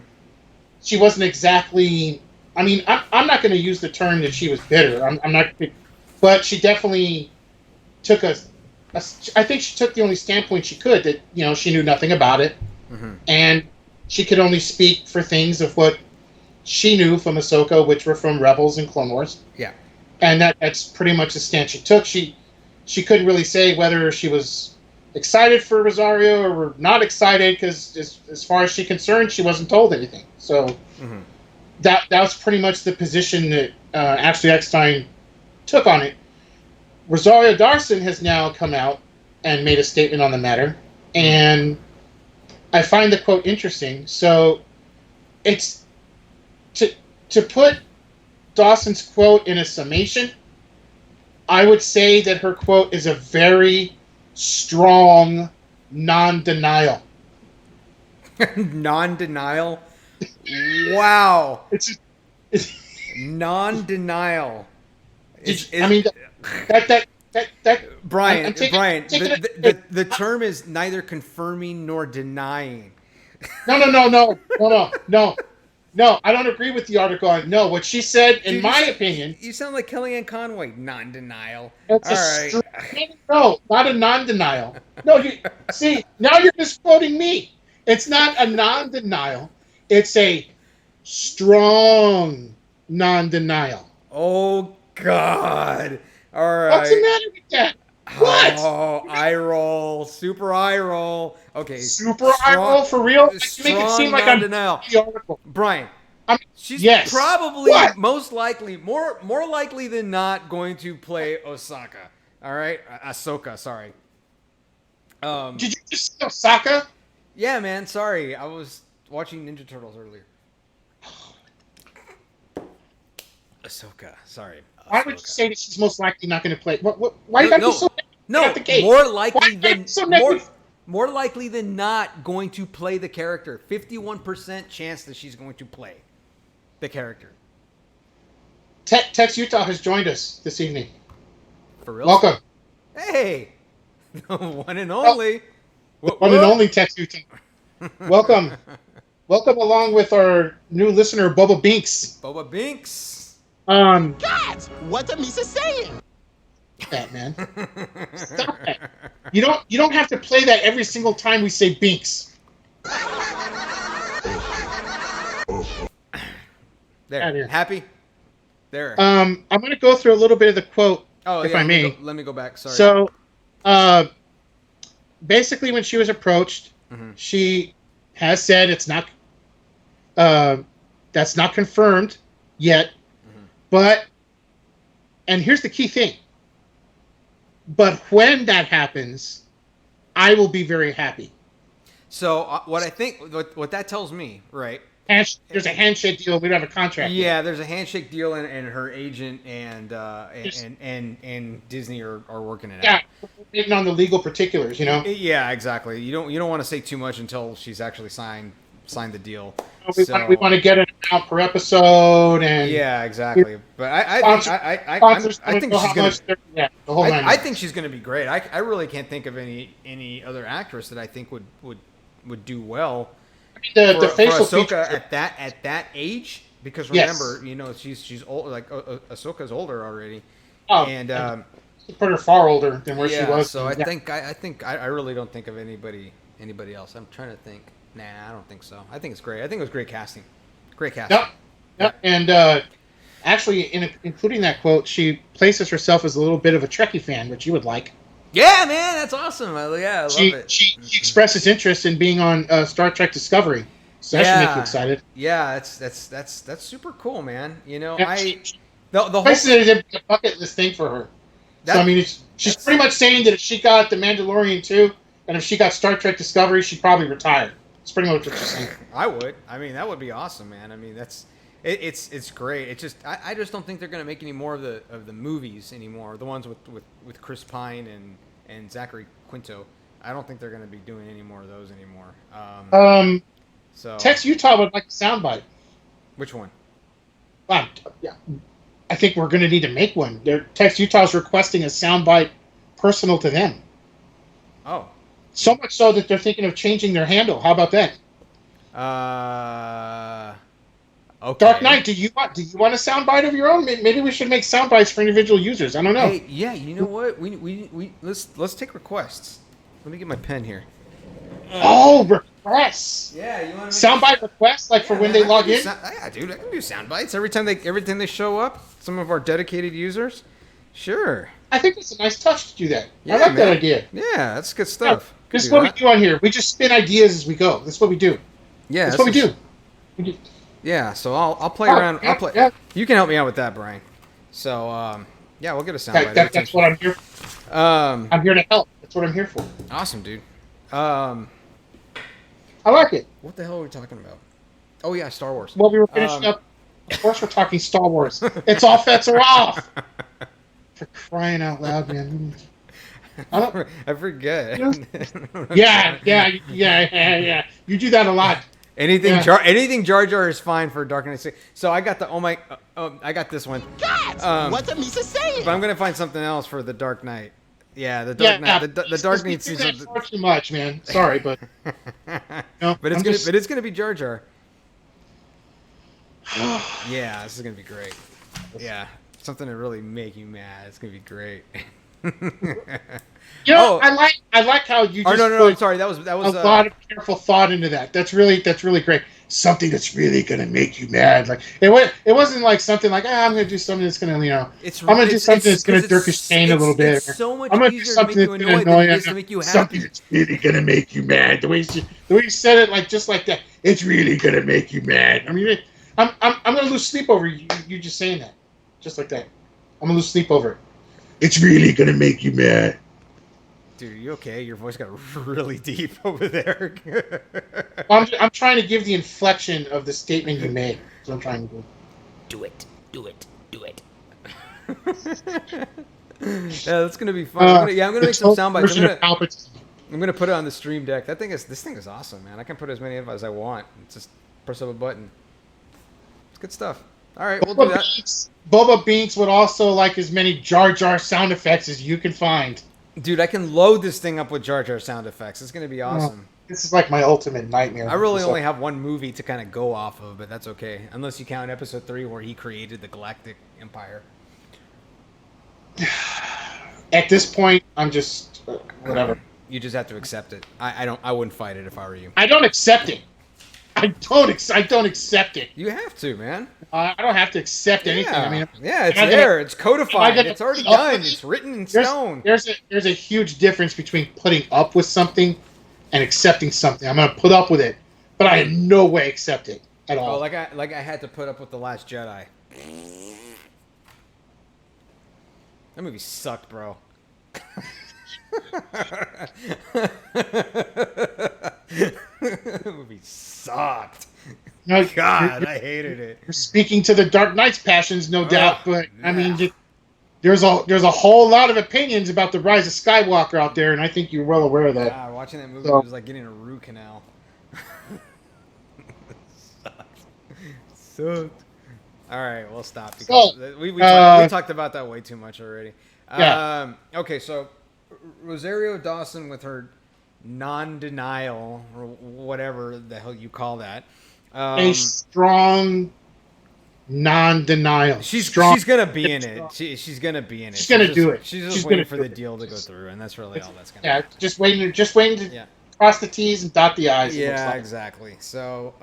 She wasn't exactly... I mean, I'm not going to use the term that she was bitter. I'm not... But she definitely took I think she took the only standpoint she could, that, she knew nothing about it. Mm-hmm. And she could only speak for things of what she knew from Ahsoka, which were from Rebels and Clone Wars. Yeah. And that's pretty much the stance she took. She couldn't really say whether she was excited for Rosario or not excited, because as far as she's concerned, she wasn't told anything. So that was pretty much the position that Ashley Eckstein took on it. Rosario Dawson has now come out and made a statement on the matter, and I find the quote interesting. So it's to put Dawson's quote in a summation. I would say that her quote is a very strong non-denial. Non-denial. Wow. It's Non-denial. I mean that Brian, I'm taking, Brian, taking the term is neither confirming nor denying. No. I don't agree with the article. No, what she said, in my opinion, You sound like Kellyanne Conway. Non-denial. it's All a right. no, not a non-denial. No, you see, now you're misquoting me. It's not a non-denial. It's a strong non-denial. Oh God. All right. What's the matter with that? What? Oh, eye roll, super eye roll. Okay, Super eye roll for real? You make it seem like I'm non-denial. the article. Brian, I mean, she's yes. probably What? most likely, more likely than not, going to play Osaka. All right, Ahsoka. Sorry. Did you just say Osaka? Yeah, man. Sorry, I was watching Ninja Turtles earlier. Ahsoka. Sorry. Why would you say that she's most likely not going to play? Why you got to be so No, at the gate? more likely Why than so negative? more likely than not going to play the character. 51% chance that she's going to play the character. Tex Utah has joined us this evening. For real? Welcome. Hey, the one and only. One and only Tex Utah. Welcome. Welcome along with our new listener, Bubba Binks. Boba Binks. God, what the Misa saying? That man. Stop that. You don't have to play that every single time we say Binks. There. Happy? There. I'm going to go through a little bit of the quote, if I may. Let me go back. Sorry. So, basically, when she was approached, she has said it's not. That's not confirmed yet, but, and here's the key thing. But when that happens, I will be very happy. So what I think, what that tells me, right? There's a handshake deal. We don't have a contract. Yeah, there's a handshake deal, and her agent and Disney are working it out. Yeah, waiting on the legal particulars, you know. Yeah, exactly. You don't want to say too much until she's actually signed the deal. We want to get an amount per episode, and yeah, exactly. But I think she's gonna be great. I really can't think of any other actress that I think would do well. The facial for Ahsoka features at that age, because remember, she's old. Like Ahsoka's older already, and put her far older than where she was. So I think I really don't think of anybody else. I'm trying to think. Nah, I don't think so. I think it's great. I think it was great casting. Great casting. Yep. And actually, including that quote, she places herself as a little bit of a Trekkie fan, which you would like. Yeah, man, that's awesome. I love it. She expresses interest in being on Star Trek Discovery, so that should make you excited. Yeah, that's super cool, man. You know, the whole is a bucket list thing for her. So I mean, she's pretty much saying that if she got The Mandalorian 2, and if she got Star Trek Discovery, she'd probably retire. It's pretty much what she's saying. I would. I mean, that would be awesome, man. I mean, it's great. It's just I just don't think they're gonna make any more of the movies anymore. The ones with Chris Pine and Zachary Quinto. I don't think they're gonna be doing any more of those anymore. So Tex Utah would like a soundbite. Which one? Yeah, I think we're gonna need to make one. Tex Utah's requesting a soundbite personal to them. Oh. So much so that they're thinking of changing their handle. How about that? Okay. Dark Knight, do you want a soundbite of your own? Maybe we should make soundbites for individual users. I don't know. Hey, yeah, you know what? We let's take requests. Let me get my pen here. Requests. Yeah, you want soundbite requests for when they log in. Yeah, dude, I can do soundbites every time they show up. Some of our dedicated users. Sure. I think it's a nice touch to do that. Yeah, I like that idea. Yeah, that's good stuff. Yeah, this is what we do on here. We just spin ideas as we go. That's what we do. Yeah, that's what we do. Yeah, so I'll play around. Yeah. You can help me out with that, Brian. So Yeah, we'll get a soundbite. That's what I'm here for. I'm here to help. That's what I'm here for. Awesome, dude. I like it. What the hell are we talking about? Oh yeah, Star Wars. Well, we were finishing up. Of course, we're talking Star Wars. It's all Fetts are off. For crying out loud, man! I forget. Yeah. You do that a lot. Anything Jar Jar is fine for Dark Knight 6. So I got I got this one. God, what the Misa saying? But I'm gonna find something else for the Dark Knight. Yeah, the Dark Knight. The Dark Knight season. Far too much, man. Sorry, but. No, but it's gonna be Jar Jar. Yeah, this is gonna be great. Yeah, something to really make you mad. It's gonna be great. I like how you just no, sorry, that was a lot of careful thought into that. That's really great. Something that's really gonna make you mad. Like it wasn't like something like I'm gonna do something that's gonna I'm gonna do something that's gonna dirk his pain a little bit. It's so much I'm gonna do easier something to make you annoyed than it is to make you happy. Something that's really gonna make you mad. The way you said it, like just like that. It's really gonna make you mad. I mean, I'm gonna lose sleep over you just saying that, just like that. I'm gonna lose sleep over it. It's really gonna make you mad. Dude, are you okay? Your voice got really deep over there. I'm trying to give the inflection of the statement you made. That's what I'm trying to do. Do it. Yeah, that's gonna be fun. I'm gonna make some sound bites. I'm gonna put it on the stream deck. This thing is awesome, man. I can put as many of it as I want. Just press up a button. It's good stuff. All right, we'll do that. Boba Binks would also like as many Jar Jar sound effects as you can find. Dude, I can load this thing up with Jar Jar sound effects. It's going to be awesome. This is like my ultimate nightmare. I really only have one movie to kind of go off of, but that's okay. Unless you count Episode 3 where he created the Galactic Empire. At this point, I'm just... whatever. You just have to accept it. I wouldn't fight it if I were you. I don't accept it. I don't accept it. You have to, man. I don't have to accept anything. I mean, it's there. It's codified. It's already done. It's written in stone. There's a huge difference between putting up with something and accepting something. I'm gonna put up with it, but I in no way accept it at all. Oh, like I had to put up with The Last Jedi. That movie sucked, bro. That movie sucked. No, God, I hated it. You're speaking to the Dark Knight's passions, no doubt, but yeah. I mean, there's a whole lot of opinions about the rise of Skywalker out there, and I think you're well aware of that. Yeah, watching that movie was like getting a root canal. Sucked. All right, we'll stop because we talked about that way too much already. Yeah. Okay, so Rosario Dawson with her non-denial or whatever the hell you call that. A strong non-denial. She's gonna be in it. She's gonna be in it. She's gonna do it. She's just waiting for the deal to go through, and that's really all that's gonna. Yeah, just waiting to cross the T's and dot the I's. Yeah, exactly. So,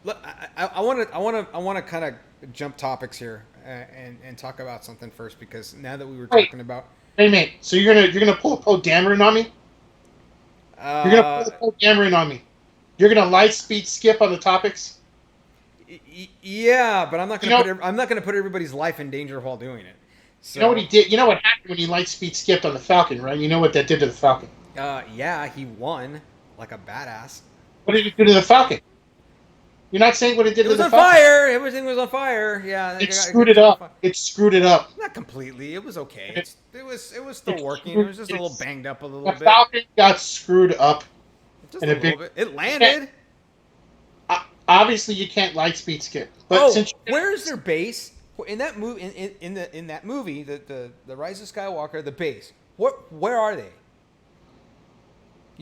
look, I want to kind of jump topics here and talk about something first because now that we were talking about. Wait a minute. So you're gonna pull Poe Dameron on me? You're gonna pull Poe Dameron on me? You're gonna light speed skip on the topics? Yeah, but I'm not gonna put everybody's life in danger while doing it. So, you know what he did? You know what happened when he light speed skipped on the Falcon, right? You know what that did to the Falcon? Yeah, he won like a badass. What did he do to the Falcon? You're not saying what it did to the Falcon? It was on fire. Everything was on fire. Yeah. It screwed it up. It screwed it up. Not completely. It was okay. It was still working. It was just a little banged up a little bit. The Falcon got screwed up. Just a little bit. It landed. Obviously, you can't light speed skip. But where's their base in that movie? In that movie, the Rise of Skywalker, the base. Where are they?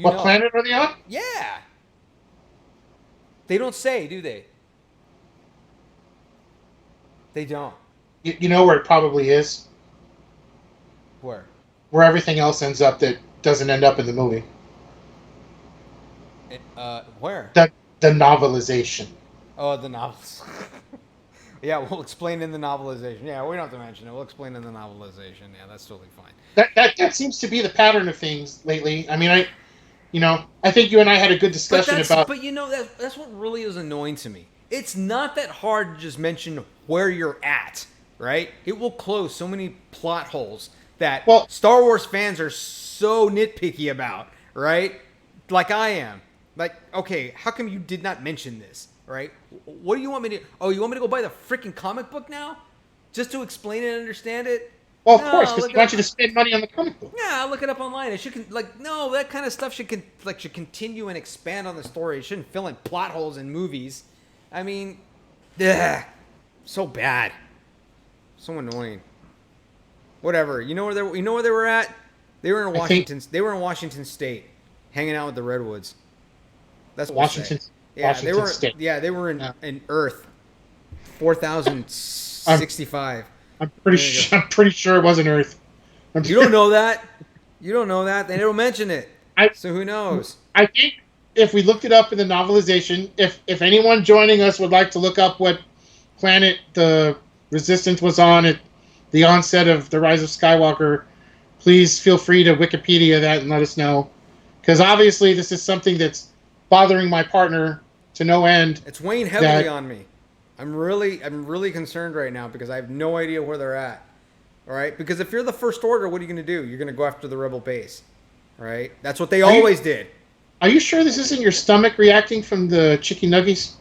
What planet are they on? Yeah. They don't say, do they? They don't. You know where it probably is? Where? Where everything else ends up that doesn't end up in the movie. Where? The novelization. Oh, the novels. Yeah, we'll explain in the novelization. Yeah, we don't have to mention it. We'll explain in the novelization. Yeah, that's totally fine. That seems to be the pattern of things lately. I mean, I think you and I had a good discussion about. But that's what really is annoying to me. It's not that hard to just mention where you're at. right? It will close so many plot holes that Well- Star Wars fans are so nitpicky about, right? Like I am. Like, okay, how come you did not mention this, right? What do you want me to... Oh, you want me to go buy the freaking comic book now? Just to explain it and understand it? Well, of No, course, because look they it want up. you to spend money on the comic book. Yeah, I'll look it up online. It should no, that kind of stuff should continue and expand on the story. It shouldn't fill in plot holes in movies. I mean, so bad, so annoying. Whatever. You know where they were at? They were in Washington. They were in Washington State, hanging out with the redwoods. That's what Washington. Yeah, Washington they were. State. Yeah, they were in Earth, 4065. I'm pretty sure it wasn't Earth. You don't know that. You don't know that. They don't mention it. So who knows? I think if we looked it up in the novelization, if anyone joining us would like to look up what planet the Resistance was on at the onset of the Rise of Skywalker, please feel free to Wikipedia that and let us know. Because obviously this is something that's bothering my partner to no end. It's weighing heavily on me. I'm really concerned right now because I have no idea where they're at. All right? Because if you're the First Order, what are you going to do? You're going to go after the Rebel base. All right? That's what they always did. Are you sure this isn't your stomach reacting from the chicken nuggies?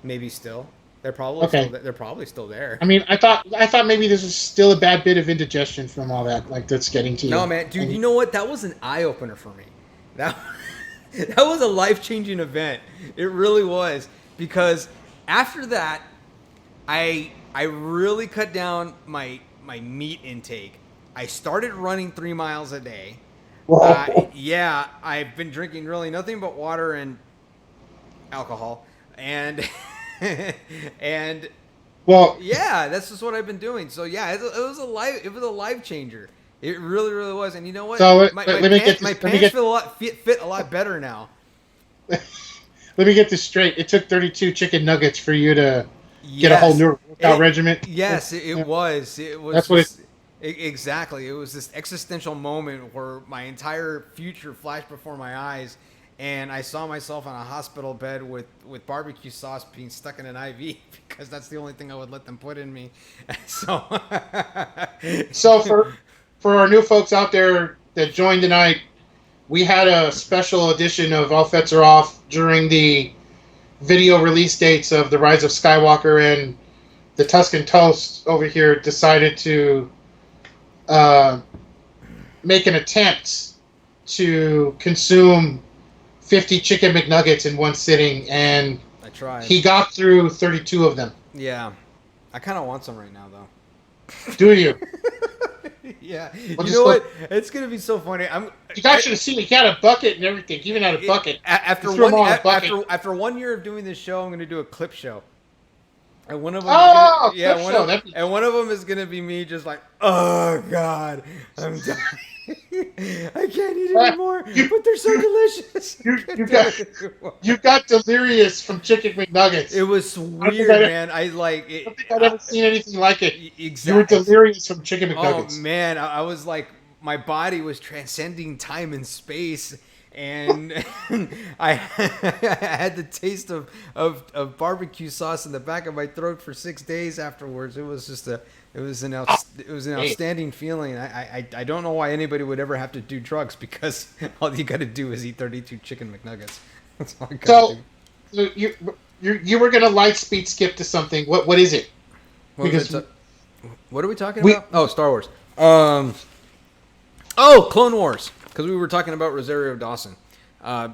Maybe still. They're probably still there. I mean, I thought maybe this was still a bad bit of indigestion from all that, like that's getting to you. No, man, dude, you know what? That was an eye opener for me. That was a life-changing event. It really was, because after that, I really cut down my meat intake. I started running 3 miles a day. Yeah, I've been drinking really nothing but water and alcohol, and well, yeah, that's just what I've been doing. So yeah, it was a life changer. It really was. And you know what? So My pants fit a lot better now. Let me get this straight. It took 32 chicken nuggets for you to get a whole new workout regimen. Yes, it was. It was. That's what exactly. It was this existential moment where my entire future flashed before my eyes, and I saw myself on a hospital bed with barbecue sauce being stuck in an IV because that's the only thing I would let them put in me. So, for our new folks out there that joined tonight, we had a special edition of All Fetts Are Off during the video release dates of The Rise of Skywalker, and the Tuscan Toast over here decided to make an attempt to consume 50 chicken McNuggets in one sitting, and I tried. He got through 32 of them. Yeah. I kind of want some right now, though. Do you? Yeah. You know what? It's going to be so funny. You guys should have seen me. He had a bucket and everything. He even had a bucket. After 1 year of doing this show, I'm going to do a clip show. And one of them, one of them is gonna be me, just like, oh God, I'm dying. I can't eat anymore, but they're so delicious. You got delirious from chicken McNuggets. It was weird, man. I don't think I've ever seen anything like it. Exactly. You were delirious from chicken McNuggets. Oh man, I was like, my body was transcending time and space. And I had the taste of barbecue sauce in the back of my throat for 6 days afterwards. It was an outstanding feeling. I don't know why anybody would ever have to do drugs, because all you got to do is eat 32 chicken McNuggets. That's all you got to do. You were gonna light speed skip to something. What is it? What are we talking about? Oh, Star Wars. Clone Wars. Because we were talking about Rosario Dawson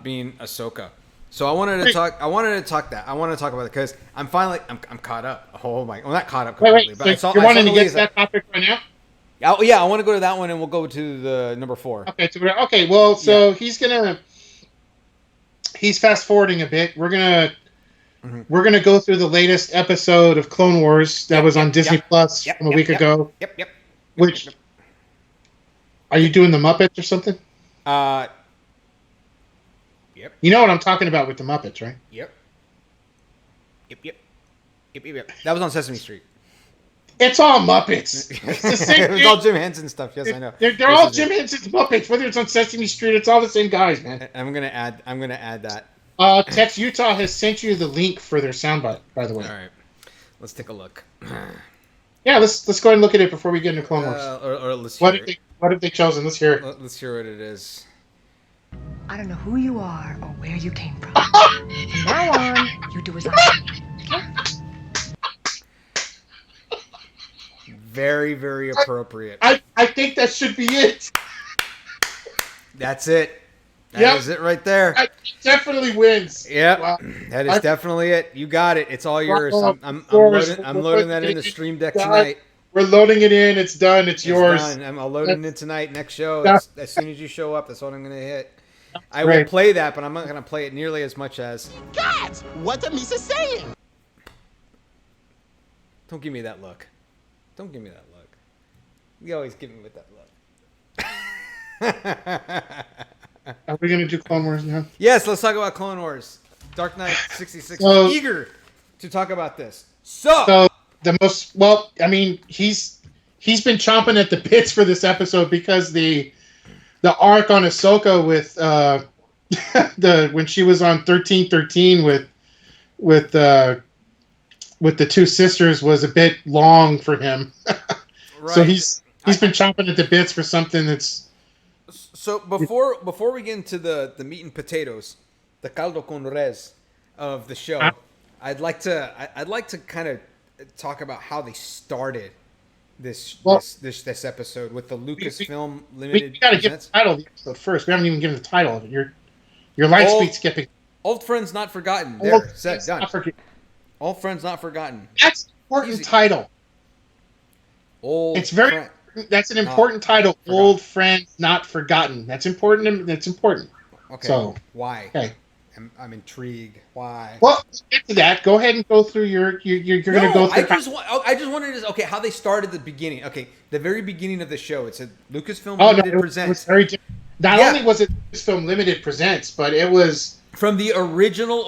being Ahsoka, so I wanted to talk about it because I'm caught up. Oh my! Well, not caught up completely, but you're wanting to get to that topic right now? Yeah, I want to go to that one, and we'll go to the number 4. Okay. Well, so he's fast forwarding a bit. We're gonna go through the latest episode of Clone Wars that was on Disney Plus from a week ago. Yep. Which are you doing the Muppets or something? Yep. You know what I'm talking about with the Muppets, right? Yep. That was on Sesame Street. It's all Muppets. It's the same thing. It's all Jim Henson stuff. Yes, I know. They're all Jim Henson's Muppets. Whether it's on Sesame Street, it's all the same guys, man. I'm gonna add that. Tex Utah has sent you the link for their soundbite, by the way. All right. Let's take a look. Yeah, let's go ahead and look at it before we get into Clone Wars. Or let's hear it. What have they chosen? Let's hear it. Let's hear what it is. I don't know who you are or where you came from. From now on, you do as I say. Okay? Very, very appropriate. I think that should be it. That's it. That is it right there. It definitely wins. Yep. Wow. That is definitely it. You got it. It's all yours. I'm loading that into Stream Deck tonight. We're loading it in. It's done. It's yours. Done. I'm loading it tonight. Next show. As soon as you show up, that's what I'm going to hit. I will play that, but I'm not going to play it nearly as much as... God, what the Misa saying? Don't give me that look. Don't give me that look. You always give me with that look. Are we going to do Clone Wars now? Yes, let's talk about Clone Wars. Dark Knight 66. Eager to talk about this. So the most... Well, I mean, he's been chomping at the bits for this episode because the arc on Ahsoka with when she was on 1313 with the two sisters was a bit long for him. Right. So he's been chomping at the bits for something that's... So before we get into the meat and potatoes, the caldo con res of the show, I'd like to kind of talk about how they started this episode with the Lucasfilm Limited. We got to give the title of the episode first. We haven't even given the title of it. Your light speed skipping. Old Friends Not Forgotten. There, set, done. Old Friends Not Forgotten. That's an important title. That's an important title. Forgotten. Old Friends Not Forgotten. That's important. That's important. Okay. So why? Okay. I'm intrigued. Why? Well, let's get to that. Go ahead and go through you're going to go through. I just wanted to how they started the beginning. Okay, the very beginning of the show. It said Lucasfilm Limited Presents. It was very different. Not only was it Lucasfilm Limited Presents, but it was from the original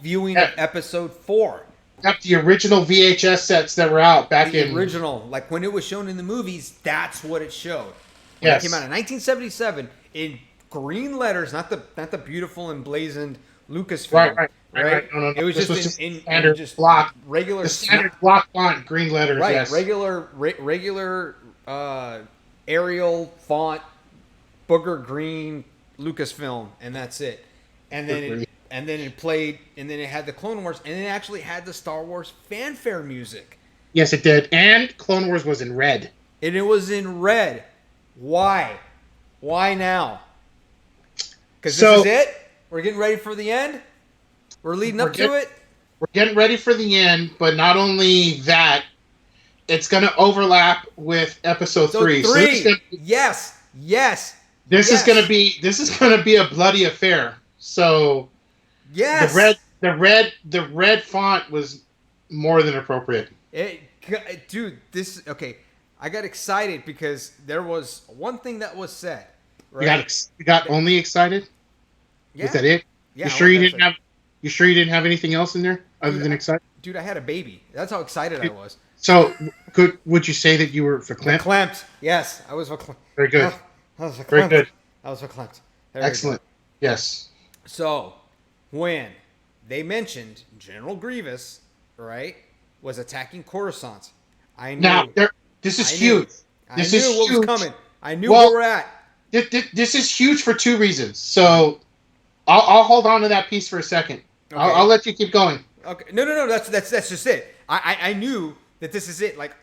viewing of Episode 4. Yep, the original VHS sets that were out back in... The original. Like, when it was shown in the movies, that's what it showed. When yes. It came out in 1977 in green letters, not the beautiful emblazoned Lucasfilm. Right. No. It was just in standard just block. Regular... The standard block font, green letters, right, yes. Regular Arial font, booger green Lucasfilm, and that's it. And then it played, and then it had the Clone Wars, and it actually had the Star Wars fanfare music. Yes, it did. And Clone Wars was in red. And it was in red. Why? Why now? Because this is it? We're getting ready for the end? We're leading up to it? We're getting ready for the end, but not only that, it's going to overlap with Episode 3. So yes. This is going to be a bloody affair. So... Yes. The red font was more than appropriate. Dude, okay. I got excited because there was one thing that was said. Right? You got only excited? Yeah. Was that it? Yeah. You sure you didn't have anything else in there other than excited? Dude, I had a baby. That's how excited I was. So, would you say that you were verklempt? Verklempt. Yes, I was verklempt. Very good. I was verklempt. Very good. I was verklempt. Excellent. Yes. So, when they mentioned General Grievous, right, was attacking Coruscant, I knew. Now, this is huge. I knew what was coming. I knew where we're at. This is huge for two reasons. So, I'll hold on to that piece for a second. Okay. I'll let you keep going. Okay. No. That's just it. I knew that this is it. Like,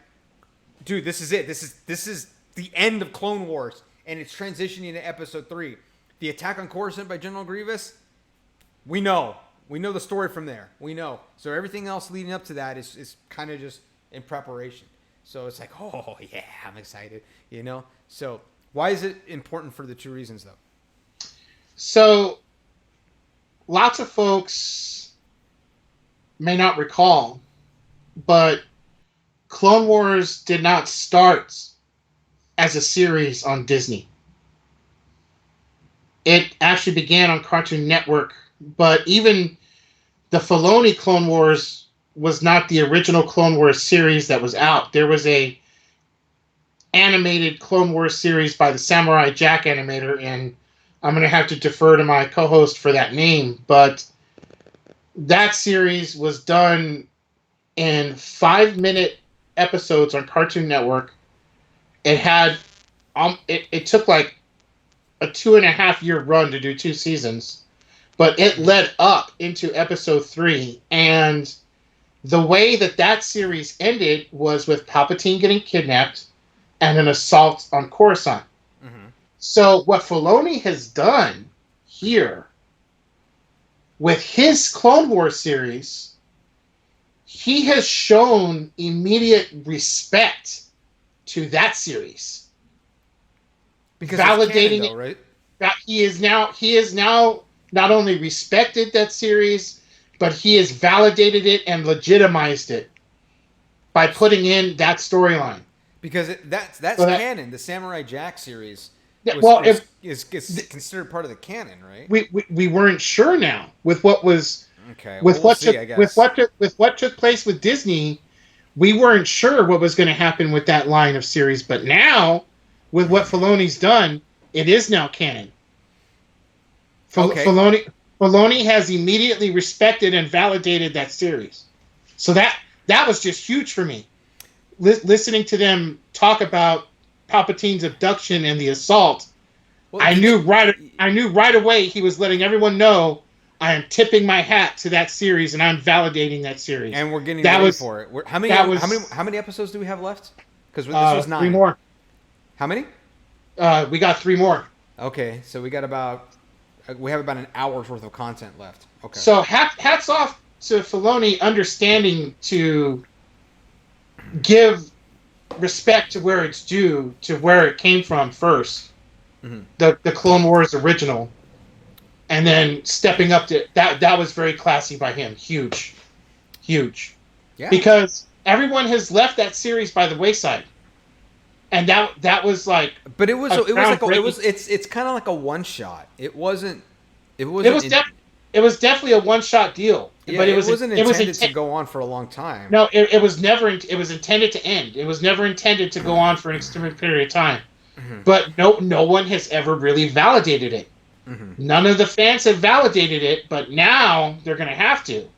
dude, this is it. This is the end of Clone Wars, and it's transitioning to Episode 3. The attack on Coruscant by General Grievous. We know the story from there. We know. So everything else leading up to that is kind of just in preparation. So it's like, oh yeah, I'm excited. So why is it important for the two reasons though? So lots of folks may not recall, but Clone Wars did not start as a series on Disney. It actually began on Cartoon Network. But even the Filoni Clone Wars was not the original Clone Wars series that was out. There was a animated Clone Wars series by the Samurai Jack animator, and I'm going to have to defer to my co-host for that name. But that series was done in 5-minute episodes on Cartoon Network. It had it took like a 2.5 year run to do 2 seasons, but it led up into episode 3, and the way that series ended was with Palpatine getting kidnapped and an assault on Coruscant. Mm-hmm. So what Filoni has done here with his Clone Wars series, he has shown immediate respect to that series, Because validating it's canon, though, right? that he is now not only respected that series, but he has validated it and legitimized it by putting in that storyline. Because that's So that- canon. The Samurai Jack series Yeah, well, is considered part of the canon, right? we weren't sure now with what was Okay. with Well, what we'll see, took I guess. with what took place with Disney. We weren't sure what was going to happen with that line of series, but now with what Filoni's done, it is now canon. Okay. Filoni has immediately respected and validated that series, so that was just huge for me. Listening to them talk about Palpatine's abduction and the assault, Well, I knew right away he was letting everyone know I am tipping my hat to that series and I'm validating that series. And we're getting That ready was- for it. How many episodes do we have left? Because this was 9. 3 more. How many? We got 3 more. Okay, so we have about an hour's worth of content left. Okay. So hats off to Filoni understanding to give respect to where it's due, to where it came from first. Mm-hmm. The Clone Wars original. And then stepping up to that was very classy by him. Huge. Yeah. Because everyone has left that series by the wayside. And that was like But it's kind of like a one shot. It was definitely a one-shot deal. Yeah, but it wasn't intended to inten- go on for a long time. No, it was never. It was intended to end. It was never intended to go on for an extended period of time. Mm-hmm. But no one has ever really validated it. Mm-hmm. None of the fans have validated it, but now they're going to have to.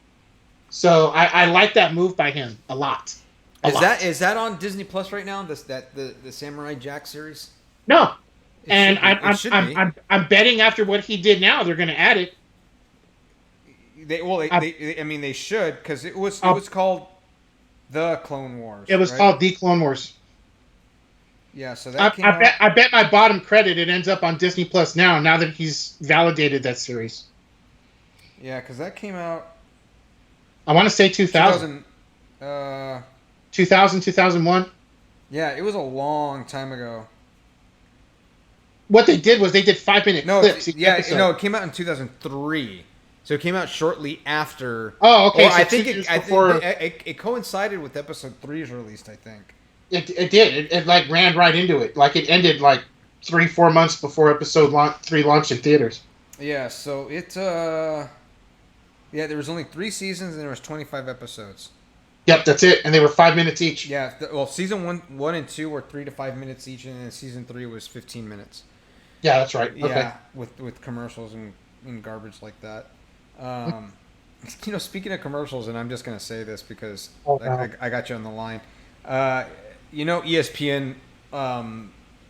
So I like that move by him a lot. Is that on Disney Plus right now? The Samurai Jack series? No, It should be. I'm betting after what he did now, they're going to add it. They should, because it was called The Clone Wars. It was right? called The Clone Wars. Yeah, so that came out. I bet my bottom credit it ends up on Disney Plus now that he's validated that series. Yeah, because that came out I want to say 2000. 2001. Yeah, it was a long time ago. What they did was they did 5-minute clips. Each Yeah, episode. no, it came out in 2003. So it came out shortly after. Oh, okay. Or So I 2 think years it before it coincided with episode 3's release, I think. it did. It like ran right into it. Like it ended like 3-4 months before episode 3 launched in theaters. Yeah, so there was only 3 seasons and there was 25 episodes. Yep, that's it. And they were 5 minutes each. Yeah, season 1 and 2 were 3 to 5 minutes each, and then season 3 was 15 minutes. Yeah, that's right. Okay. Yeah, with commercials and garbage like that. Speaking of commercials, and I'm just gonna say this because I got you on the line. ESPN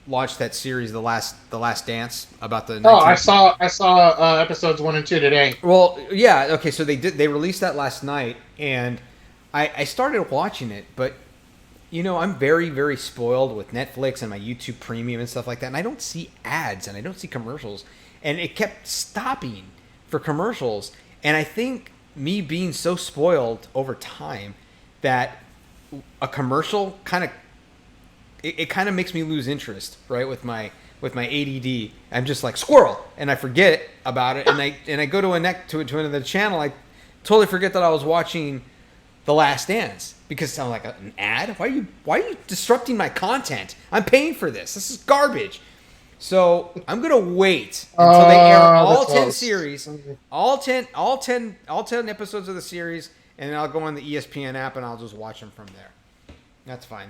launched that series, The Last Dance, about the. I saw episodes 1 and 2 today. Well, yeah, okay, so they released that last night, and I started watching it, but I'm very, very spoiled with Netflix and my YouTube Premium and stuff like that, and I don't see ads and I don't see commercials, and it kept stopping for commercials, and I think me being so spoiled over time that a commercial kind of makes me lose interest, right? With my ADD, I'm just like squirrel, and I forget about it, and I go to another channel, I totally forget that I was watching The Last Dance because I'm like, an ad? Why are you disrupting my content? I'm paying for this. This is garbage. So I'm gonna wait until they air all 10 series, all 10 episodes of the series, and then I'll go on the ESPN app and I'll just watch them from there. That's fine.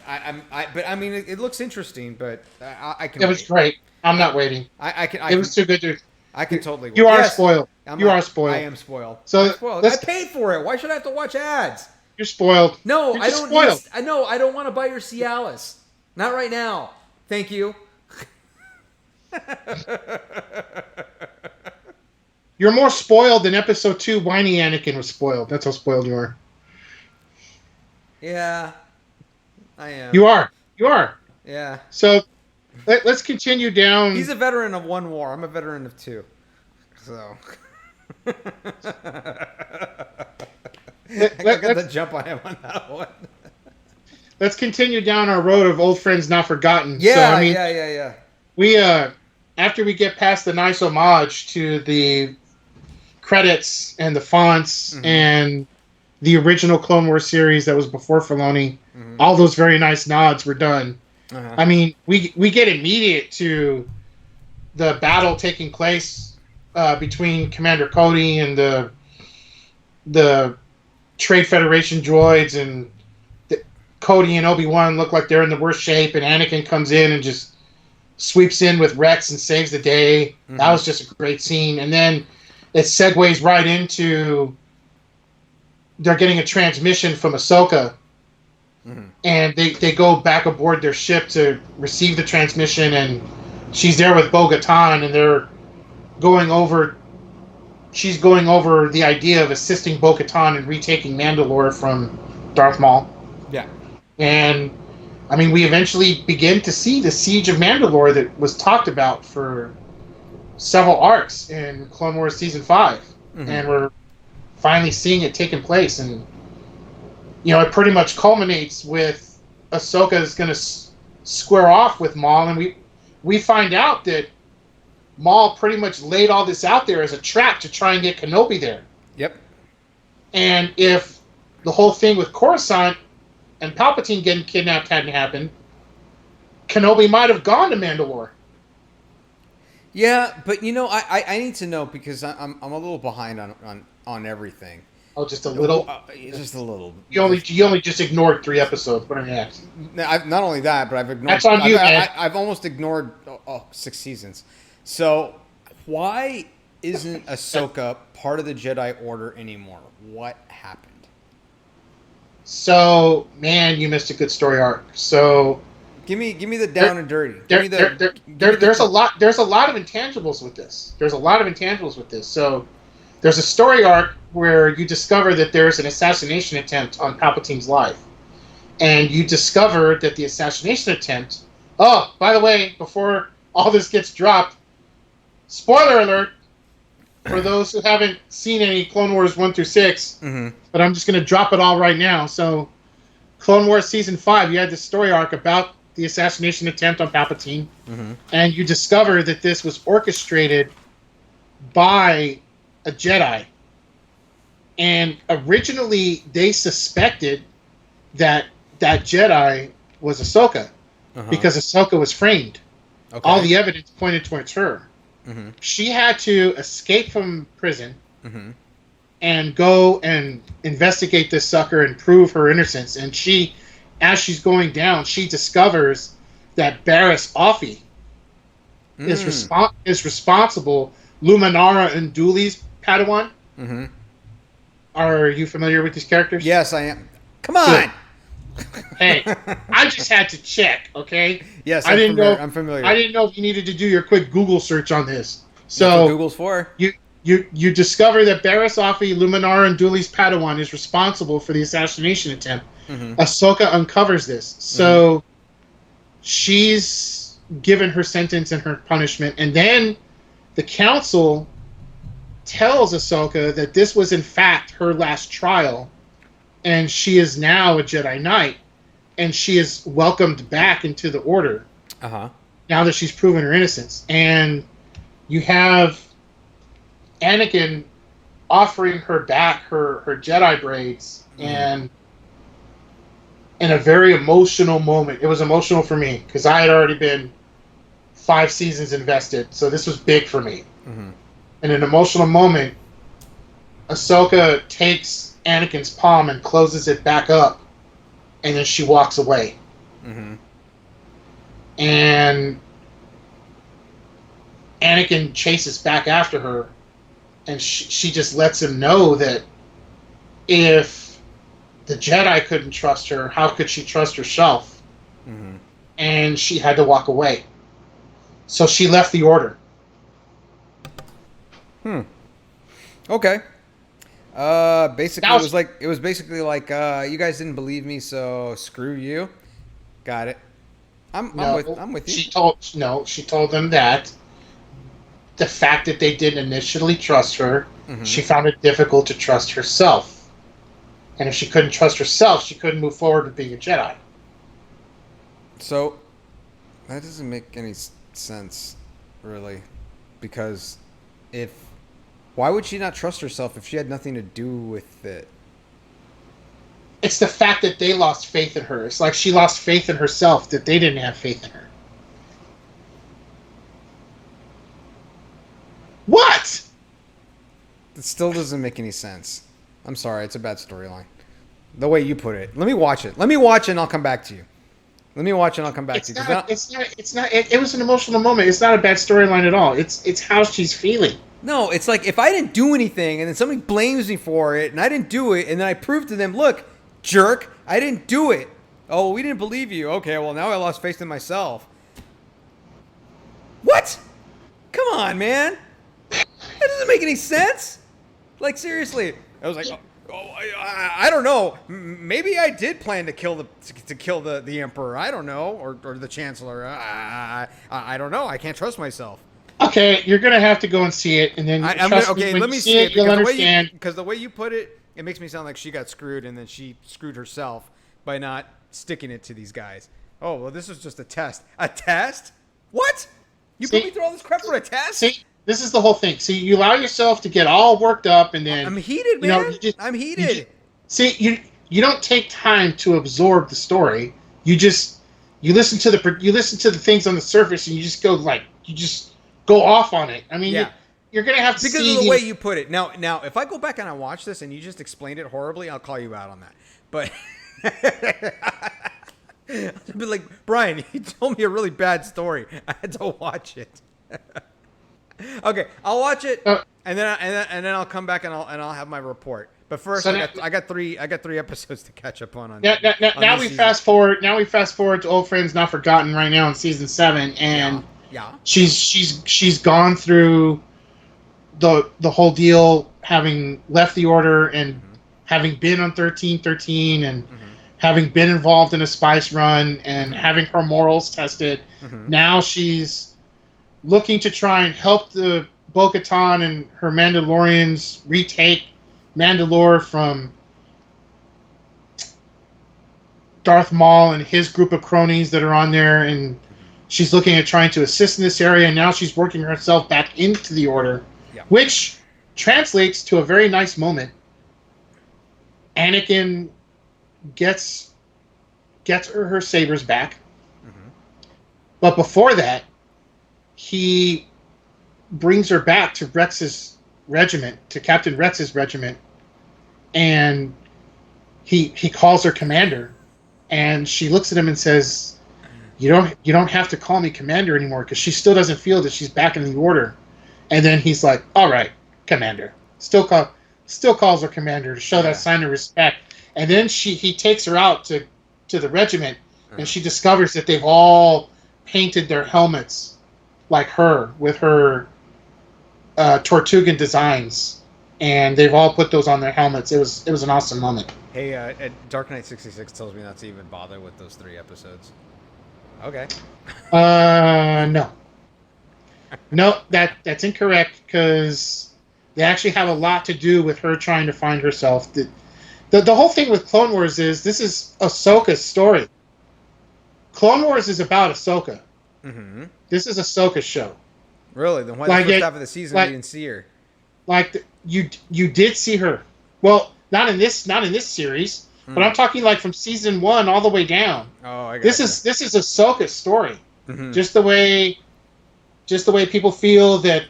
It looks interesting, but I can. It was great. I'm not waiting. It was too good to. I can totally. You are spoiled. You are spoiled. I am spoiled. So I'm spoiled. I paid for it. Why should I have to watch ads? You're spoiled. No, You're I just don't. spoiled. I don't want to buy your Cialis. Not right now. Thank you. You're more spoiled than episode 2. Whiny Anakin was spoiled. That's how spoiled you are. Yeah, I am. You are. You are. Yeah. So let's continue down. He's a veteran of one war. I'm a veteran of two. So. I got the jump on him on that one. Let's continue down our road of old friends not forgotten. Yeah, so, I mean, yeah. We after we get past the nice homage to the credits and the fonts and the original Clone Wars series that was before Filoni, all those very nice nods were done. I mean, we get immediate to the battle taking place between Commander Cody and the Trade Federation droids, and Cody and Obi-Wan look like they're in the worst shape, and Anakin comes in and just sweeps in with Rex and saves the day. That was just a great scene. And then it segues right into they're getting a transmission from Ahsoka, and they go back aboard their ship to receive the transmission, and she's there with Bo-Katan, and they're going over. She's going over the idea of assisting Bo-Katan in retaking Mandalore from Darth Maul. Yeah. And, I mean, we eventually begin to see the Siege of Mandalore that was talked about for several arcs in Clone Wars Season 5. And we're finally seeing it taking place. And, you know, it pretty much culminates with Ahsoka is going to square off with Maul. And we find out that Maul pretty much laid all this out there as a trap to try and get Kenobi there. Yep. And if the whole thing with Coruscant and Palpatine getting kidnapped hadn't happened, Kenobi might have gone to Mandalore. Yeah, but you know, I need to know because I'm a little behind on everything. Oh, just a little. Just a little. You only just ignored 3 episodes. What I mean, Not only that, but I've ignored. That's on you, man. I've almost ignored 6 seasons. So why isn't Ahsoka part of the Jedi Order anymore? What happened? So, man, you missed a good story arc. So, give me the down and dirty. There's a lot of intangibles with this. So, there's a story arc where you discover that there's an assassination attempt on Palpatine's life, and you discover that the assassination attempt. Oh, by the way, before all this gets dropped, spoiler alert. For those who haven't seen any Clone Wars 1 through 6, but I'm just going to drop it all right now. So, Clone Wars Season 5, you had this story arc about the assassination attempt on Palpatine, and you discover that this was orchestrated by a Jedi. And originally, they suspected that Jedi was Ahsoka, because Ahsoka was framed. Okay. All the evidence pointed towards her. She had to escape from prison and go and investigate this sucker and prove her innocence. And she, as she's going down, she discovers that Barriss Offee is responsible. Luminara and Dooley's Padawan. Are you familiar with these characters? Yes, I am. Come on! Hey, I just had to check, okay? Yes, I'm familiar. I didn't know if you needed to do your quick Google search on this. So that's what Google's for. You discover that Barriss Offee, Luminara, and Dooley's Padawan is responsible for the assassination attempt. Ahsoka uncovers this. So she's given her sentence and her punishment, and then the council tells Ahsoka that this was in fact her last trial, and she is now a Jedi Knight, and she is welcomed back into the Order. Now that she's proven her innocence. And you have Anakin offering her back her Jedi braids, and in a very emotional moment. It was emotional for me, because I had already been 5 seasons invested, so this was big for me. In an emotional moment, Ahsoka takes Anakin's palm and closes it back up, and then she walks away. And Anakin chases back after her, and she just lets him know that if the Jedi couldn't trust her. How could she trust herself? Mm-hmm. And she had to walk away. So she left the Order. Okay. Basically, Now- it was basically like you guys didn't believe me, so screw you. Got it. I'm with you. She told them that the fact that they didn't initially trust her, Mhm. she found it difficult to trust herself. And if she couldn't trust herself, she couldn't move forward with being a Jedi. So that doesn't make any sense, really, because why would she not trust herself if she had nothing to do with it? It's the fact that they lost faith in her. It's like she lost faith in herself, that they didn't have faith in her. What? It still doesn't make any sense. I'm sorry, it's a bad storyline. The way you put it. Let me watch it. Let me watch it and I'll come back to you. Let me watch it and I'll come back to you. It was an emotional moment. It's not a bad storyline at all. It's how she's feeling. No, it's like if I didn't do anything and then somebody blames me for it and I didn't do it and then I prove to them, look, jerk, I didn't do it. Oh, we didn't believe you. Okay, well, now I lost faith in myself. What? Come on, man. That doesn't make any sense. Like, seriously. I was like, I don't know. Maybe I did plan to kill the emperor. I don't know, or the chancellor. I don't know. I can't trust myself. Okay, you're gonna have to go and see it, and then Let me see it you'll understand. Because the way you put it, it makes me sound like she got screwed, and then she screwed herself by not sticking it to these guys. Oh well, this was just a test. A test? What? You put me through all this crap for a test? See, this is the whole thing. See, you allow yourself to get all worked up, and then I'm heated, man. I'm heated. You don't take time to absorb the story. You listen to the things on the surface, and you just go off on it. I mean, Yeah. you're gonna have to Because see of the way you put it. Now, if I go back and I watch this and you just explained it horribly, I'll call you out on that. But I'll be like, Brian, you told me a really bad story. I had to watch it. Okay, I'll watch it, and then I'll come back and I'll have my report. But first, So I got three episodes to catch up on. Now we fast forward to Old Friends Not Forgotten right now in season 7, and Yeah. she's gone through the whole deal, having left the Order and having been on 1313 and having been involved in a spice run and having her morals tested. Now she's looking to try and help the Bo-Katan and her Mandalorians retake Mandalore from Darth Maul and his group of cronies that are on there, and she's looking at trying to assist in this area, and now she's working herself back into the Order, which translates to a very nice moment. Anakin gets her sabers back, but before that, he brings her back to Rex's regiment, to Captain Rex's regiment, and he calls her commander, and she looks at him and says, you don't have to call me commander anymore, because she still doesn't feel that she's back in the Order. And then he's like, all right, commander. Still calls her commander to show that sign of respect. And then he takes her out to the regiment, and she discovers that they've all painted their helmets like her, with her Tortugan designs, and they've all put those on their helmets. It was an awesome moment. Hey, Dark Knight 66 tells me not to even bother with those 3 episodes. Okay. No, that's incorrect, because they actually have a lot to do with her trying to find herself. The whole thing with Clone Wars is, this is Ahsoka's story. Clone Wars is about Ahsoka. This is Ahsoka's show. Really? Then why the first half of the season you didn't see her? You did see her. Well, not in this series, but I'm talking like from season 1 all the way down. Oh, I got This is Ahsoka's story. Just the way people feel that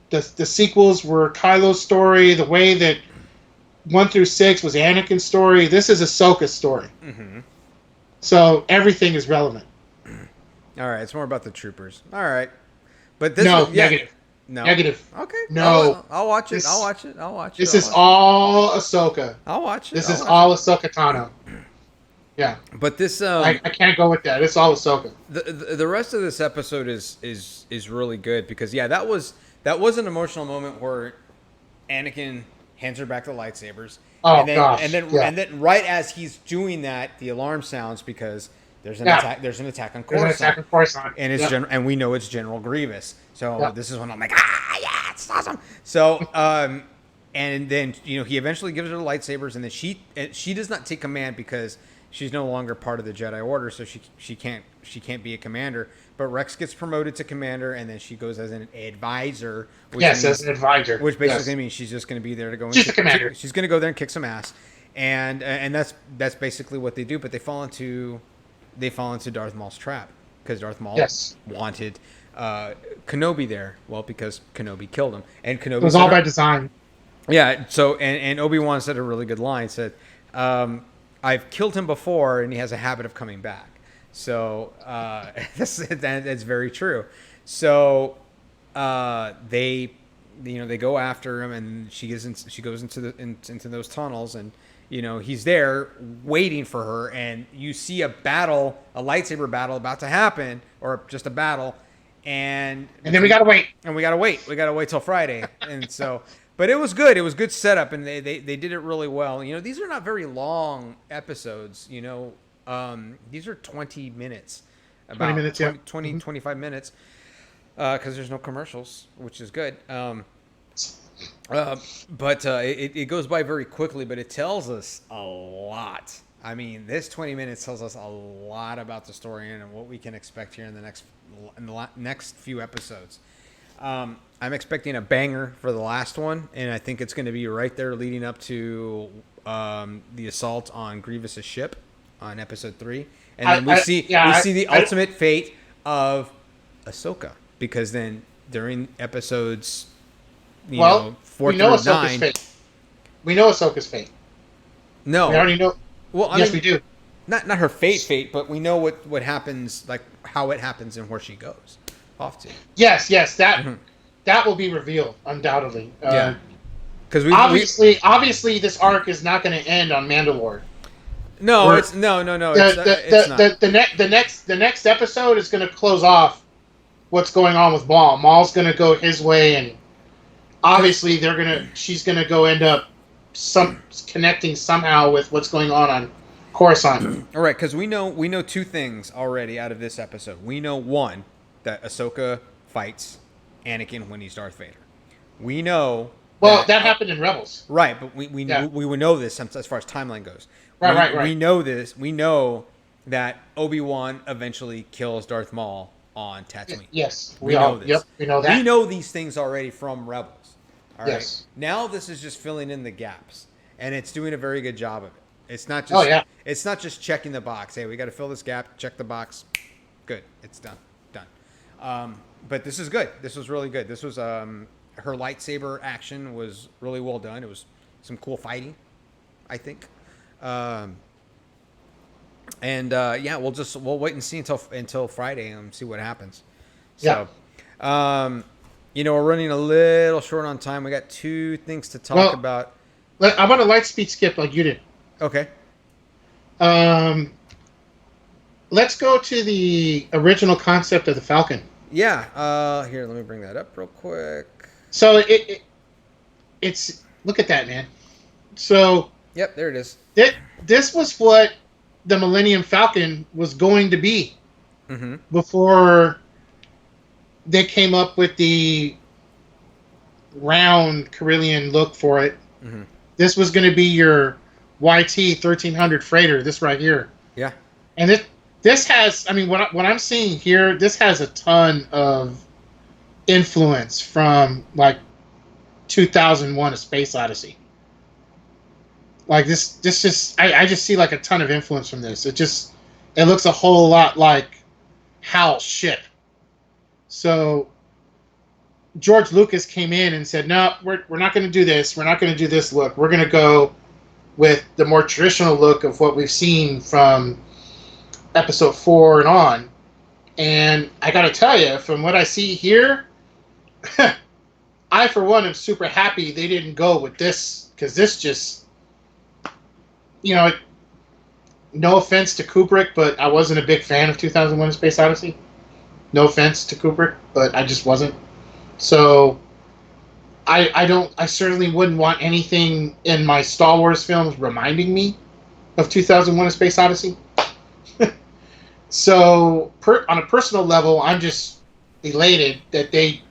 the sequels were Kylo's story, the way that 1 through 6 was Anakin's story. This is Ahsoka's story. So everything is relevant. All right, it's more about the troopers. All right, but negative. No. Negative. Okay. No. I'll watch it. This- I'll watch it. I'll watch it. This is all Ahsoka. I'll watch it. This I'll is watch all it. Ahsoka Tano. Yeah. But this I can't go with that. It's all Ahsoka. the rest of this episode is really good because that was an emotional moment where Anakin hands her back the lightsabers. Oh, and then, gosh. And then Yeah. and then right as he's doing that, the alarm sounds because there's an attack. There's an attack on There's Coruscant. an attack on Coruscant. And it's Yep. and we know it's General Grievous. So Yep. this is when I'm like, yeah, it's awesome. So and then he eventually gives her the lightsabers, and then she does not take command because she's no longer part of the Jedi Order, so she can't be a commander. But Rex gets promoted to commander, and then she goes as an advisor. Which Yes, means, as an advisor. which basically means she's just going to be there to go. She's a commander. She's going to go there and kick some ass, and that's basically what they do. But they fall into Darth Maul's trap because Darth Maul wanted Kenobi there. Well, because Kenobi killed him, and Kenobi It was all by design. Yeah. So and Obi-Wan said a really good line. Said, "I've killed him before, and he has a habit of coming back." So that's very true. So they go after him, and she goes into those tunnels, and he's there waiting for her, and you see a lightsaber battle about to happen, or just a battle, and then we gotta wait. We gotta wait till Friday, and so. But it was good. It was good setup, and they did it really well. These are not very long episodes. These are 20 minutes. About 20 minutes, 20, 25 minutes. Because there's no commercials, which is good. But it goes by very quickly, but it tells us a lot. I mean, this 20 minutes tells us a lot about the story and what we can expect here in the next few episodes. I'm expecting a banger for the last one, and I think it's going to be right there leading up to the assault on Grievous's ship on episode 3, and then we see the ultimate fate of Ahsoka, because then during episodes, 4 we know through Ahsoka's 9, fate. We know Ahsoka's fate. No, we already know. Well, yes, we do. Not her fate, but we know what happens, like how it happens and where she goes off to. Yes, that will be revealed undoubtedly. Yeah, because obviously this arc is not going to end on Mandalore. No, it's no. The next episode is going to close off what's going on with Maul. Maul's going to go his way, and obviously she's going to go end up connecting somehow with what's going on Coruscant. All right, because we know two things already out of this episode. We know, one, that Ahsoka fights Anakin when he's Darth Vader. We know. Well, that happened in Rebels. Right, but we would know this as far as timeline goes. Right. We know this. We know that Obi-Wan eventually kills Darth Maul on Tatooine. Yes, we know this. Yep, we know that. We know these things already from Rebels. All right. Yes. Now this is just filling in the gaps, and it's doing a very good job of it. It's not just. It's not just checking the box. Hey, we got to fill this gap. Check the box. Good. It's done. But this is good. This was really good. This was her lightsaber action was really well done. It was some cool fighting, I think. We'll wait and see until Friday and see what happens. So, we're running a little short on time. We got 2 things to talk about. I want a light speed skip like you did. Okay. Let's go to the original concept of the Falcon. Yeah. Here, let me bring that up real quick. So it's look at that, man. So. Yep, there it is. This was what the Millennium Falcon was going to be before they came up with the round Carillion look for it. Mm-hmm. This was going to be your YT 1300 freighter, this right here. Yeah. And this has, I mean, what I'm seeing here, this has a ton of influence from, like, 2001 A Space Odyssey. Like this just I just see like a ton of influence from this. It looks a whole lot like Hal's ship. So George Lucas came in and said, "No, we're not going to do this. We're not going to do this look. We're going to go with the more traditional look of what we've seen from Episode 4 and on." And I got to tell you, from what I see here, I for one am super happy they didn't go with this, because this just, you know, no offense to Kubrick, but I wasn't a big fan of 2001: A Space Odyssey. No offense to Kubrick, but I just wasn't. So I certainly wouldn't want anything in my Star Wars films reminding me of 2001: A Space Odyssey. So on a personal level, I'm just elated that they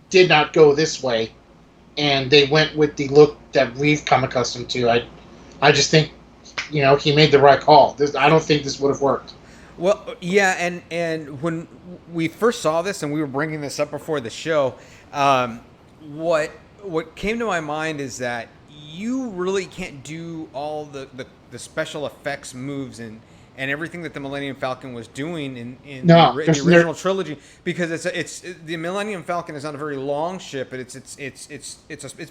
did not go this way, and they went with the look that we've come accustomed to. I just think, he made the right call. I don't think this would have worked. Well, yeah, and when we first saw this and we were bringing this up before the show, what came to my mind is that you really can't do all the special effects moves and everything that the Millennium Falcon was doing in the original trilogy, because it's the Millennium Falcon is not a very long ship, but it's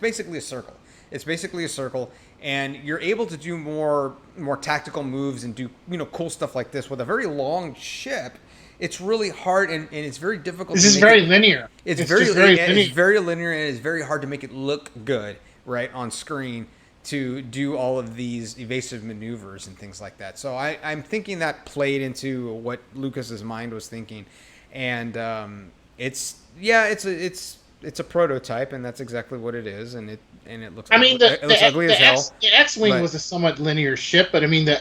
basically a circle. It's basically a circle, and you're able to do more tactical moves and do cool stuff like this with a very long ship. It's really hard and it's very difficult. This is very linear. It's very linear. It's very linear, and it's very hard to make it look good right on screen to do all of these evasive maneuvers and things like that. So I'm thinking that played into what Lucas's mind was thinking, and it's a prototype, and that's exactly what it is, and it looks. I mean, it looks ugly as hell. The X-wing was a somewhat linear ship, but I mean the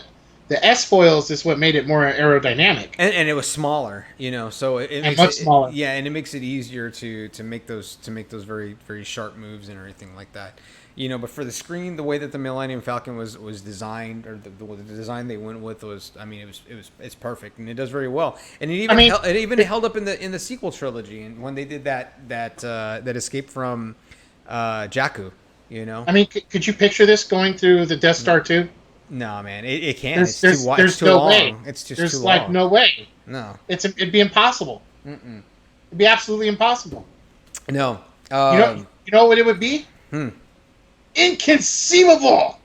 S-foils is what made it more aerodynamic, and it was smaller, so it makes much smaller. Yeah, and it makes it easier to make those very very sharp moves and everything like that. But for the screen, the way that the Millennium Falcon was designed, or the design they went with was, it's perfect, and it does very well. And it even held up in the sequel trilogy, and when they did that escape from Jakku, I mean, could you picture this going through the Death Star too? No, man, it can't. It's too wide. There's It's too no long. way. It's just there's too like long. no way. No, it'd be impossible. Mm-mm. It'd be absolutely impossible. No. You know what it would be? Inconceivable.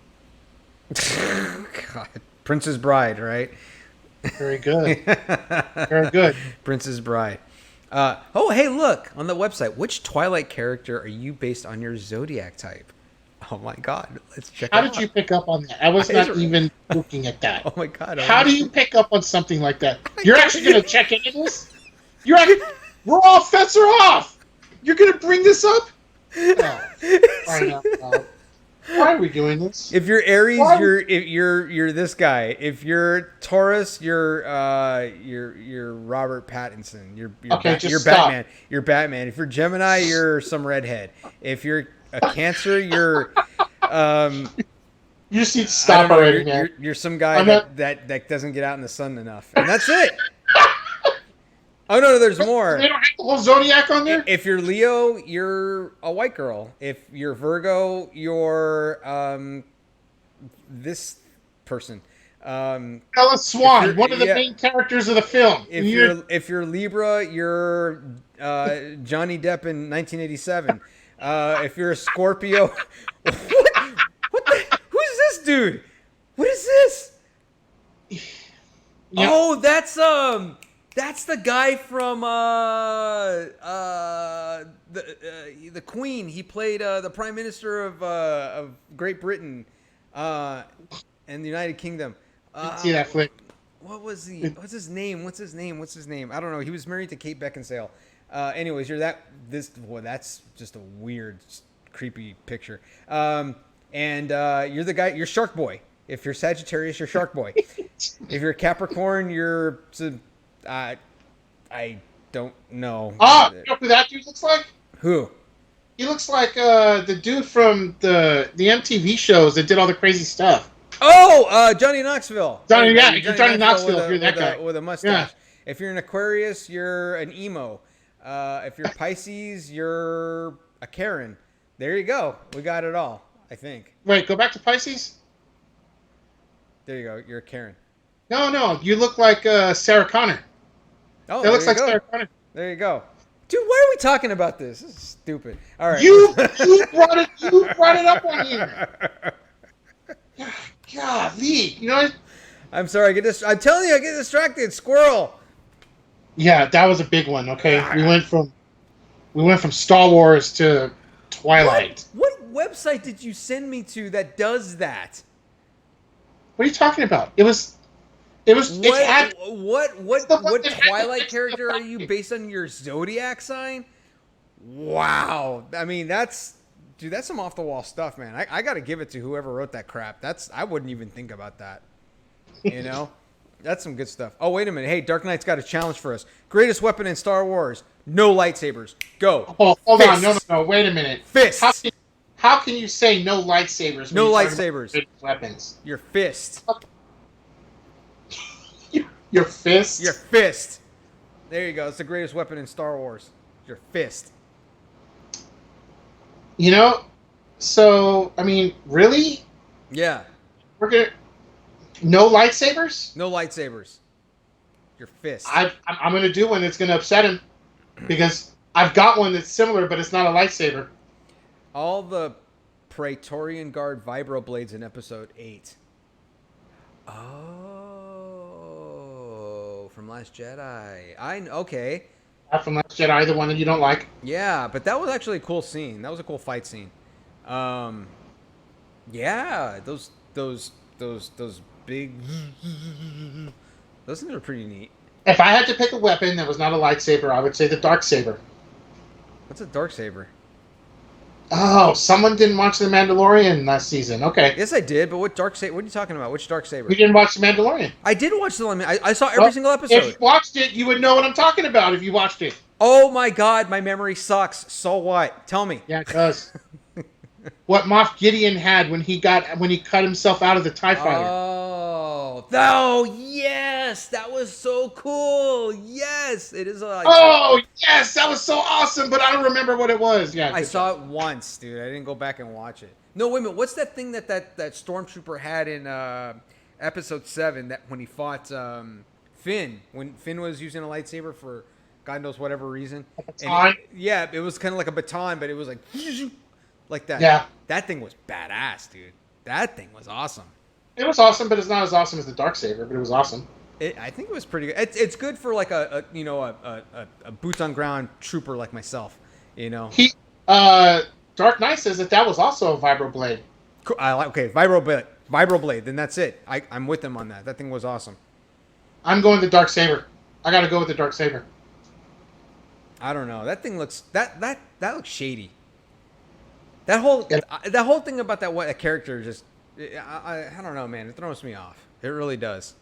God, Princess Bride, right? Very good. Very good. Princess Bride. Hey, look on the website. Which Twilight character are you based on your zodiac type? Oh my God, let's check. How did you pick up on that? I was not even looking at that. Oh my God! How do you pick up on something like that? You're actually going to check into this? We're all Fetts are off. You're going to bring this up? Oh, why are we doing this? If you're Aries, you're this guy. If you're Taurus, you're Robert Pattinson. You're Batman. You're Batman. If you're Gemini, you're some redhead. If you're a Cancer, you're you just need to stop already, man. You're some guy that doesn't get out in the sun enough, and that's it. Oh no, there's more. They don't have the whole zodiac on there. If you're Leo, you're a white girl. If you're Virgo, you're this person. Ella Swan, one of the main characters of the film. If you're Libra, you're Johnny Depp in 1987. If you're a Scorpio, who's this dude? What is this? Yeah. Oh, that's the guy from the Queen. He played the Prime Minister of Great Britain and the United Kingdom. Didn't see that flick. What's his name? I don't know. He was married to Kate Beckinsale. Anyways, that's just a weird, creepy picture. And you're the guy. You're Shark Boy. If you're Sagittarius, you're Shark Boy. If you're Capricorn, you're I don't know. You know who that dude looks like? Who? He looks like the dude from the MTV shows that did all the crazy stuff. Oh, Johnny Knoxville. Johnny Knoxville. You're that guy with a mustache. Yeah. If you're an Aquarius, you're an emo. If you're Pisces, you're a Karen. There you go. We got it all, I think. Wait, go back to Pisces? There you go. You're a Karen. No. You look like Sarah Connor. Oh, that looks like Sarah Connor. There you go. Dude, why are we talking about this? This is stupid. All right. You brought it up on here. Golly. I'm sorry. I'm telling you, I get distracted. Squirrel. Yeah, that was a big one. Okay, we went from Star Wars to Twilight. What website did you send me to that does that? What are you talking about? What the one what that had the Twilight picture character of are you Buffy. based on your zodiac sign? Wow. I mean, that's some off the wall stuff, man. I got to give it to whoever wrote that crap. I wouldn't even think about that. You know? That's some good stuff. Oh, wait a minute. Hey, Dark Knight's got a challenge for us. Greatest weapon in Star Wars. No lightsabers. Go. Oh, hold on. Fists. No. Wait a minute. Fists. How can you say no lightsabers? No when you're talking lightsabers. about weapons. Your fist. Your fist. Your fist. There you go. It's the greatest weapon in Star Wars. Your fist. You know. So I mean, really, Yeah. we're gonna no lightsabers. No lightsabers. Your fist. I'm gonna do one that's gonna upset him because I've got one that's similar, but it's not a lightsaber. All the Praetorian Guard vibroblades in episode 8. Oh, from Last Jedi. Okay. Not from Last Jedi, the one that you don't like. Yeah, but that was actually a cool scene. That was a cool fight scene. Yeah, those big those things are pretty neat. If I had to pick a weapon that was not a lightsaber, I would say the dark saber. What's a dark saber? Oh, someone didn't watch The Mandalorian last season. Okay. Yes, I did, but what dark saber? What are you talking about? Which dark saber? You didn't watch The Mandalorian. I did watch the. I saw every single episode. If you watched it, you would know what I'm talking about if you watched it. Oh my God, my memory sucks. So what? Tell me. Yeah, it does. What Moff Gideon had when he cut himself out of the TIE fighter. Oh, yes, that was so cool. Yes, it is. Oh, yes, that was so awesome, but I don't remember what it was. Yeah, I saw it once, dude. I didn't go back and watch it. No, wait a minute. What's that thing that stormtrooper had in episode 7 that when he fought Finn, when Finn was using a lightsaber for God knows whatever reason? A baton? Yeah, it was kind of like a baton, but it was like that. Yeah. That thing was badass, dude. That thing was awesome. It was awesome, but it's not as awesome as the darksaber, but it was awesome. I think it was pretty good. It's good for like a boots on ground trooper like myself, you know. Dark Knight says that was also a vibroblade. Cool. Vibroblade. Then that's it. I'm with him on that. That thing was awesome. I'm going the darksaber. I got to go with the darksaber. I don't know. That thing looks that looks shady. That whole thing about that character just I don't know, man. It throws me off. It really does.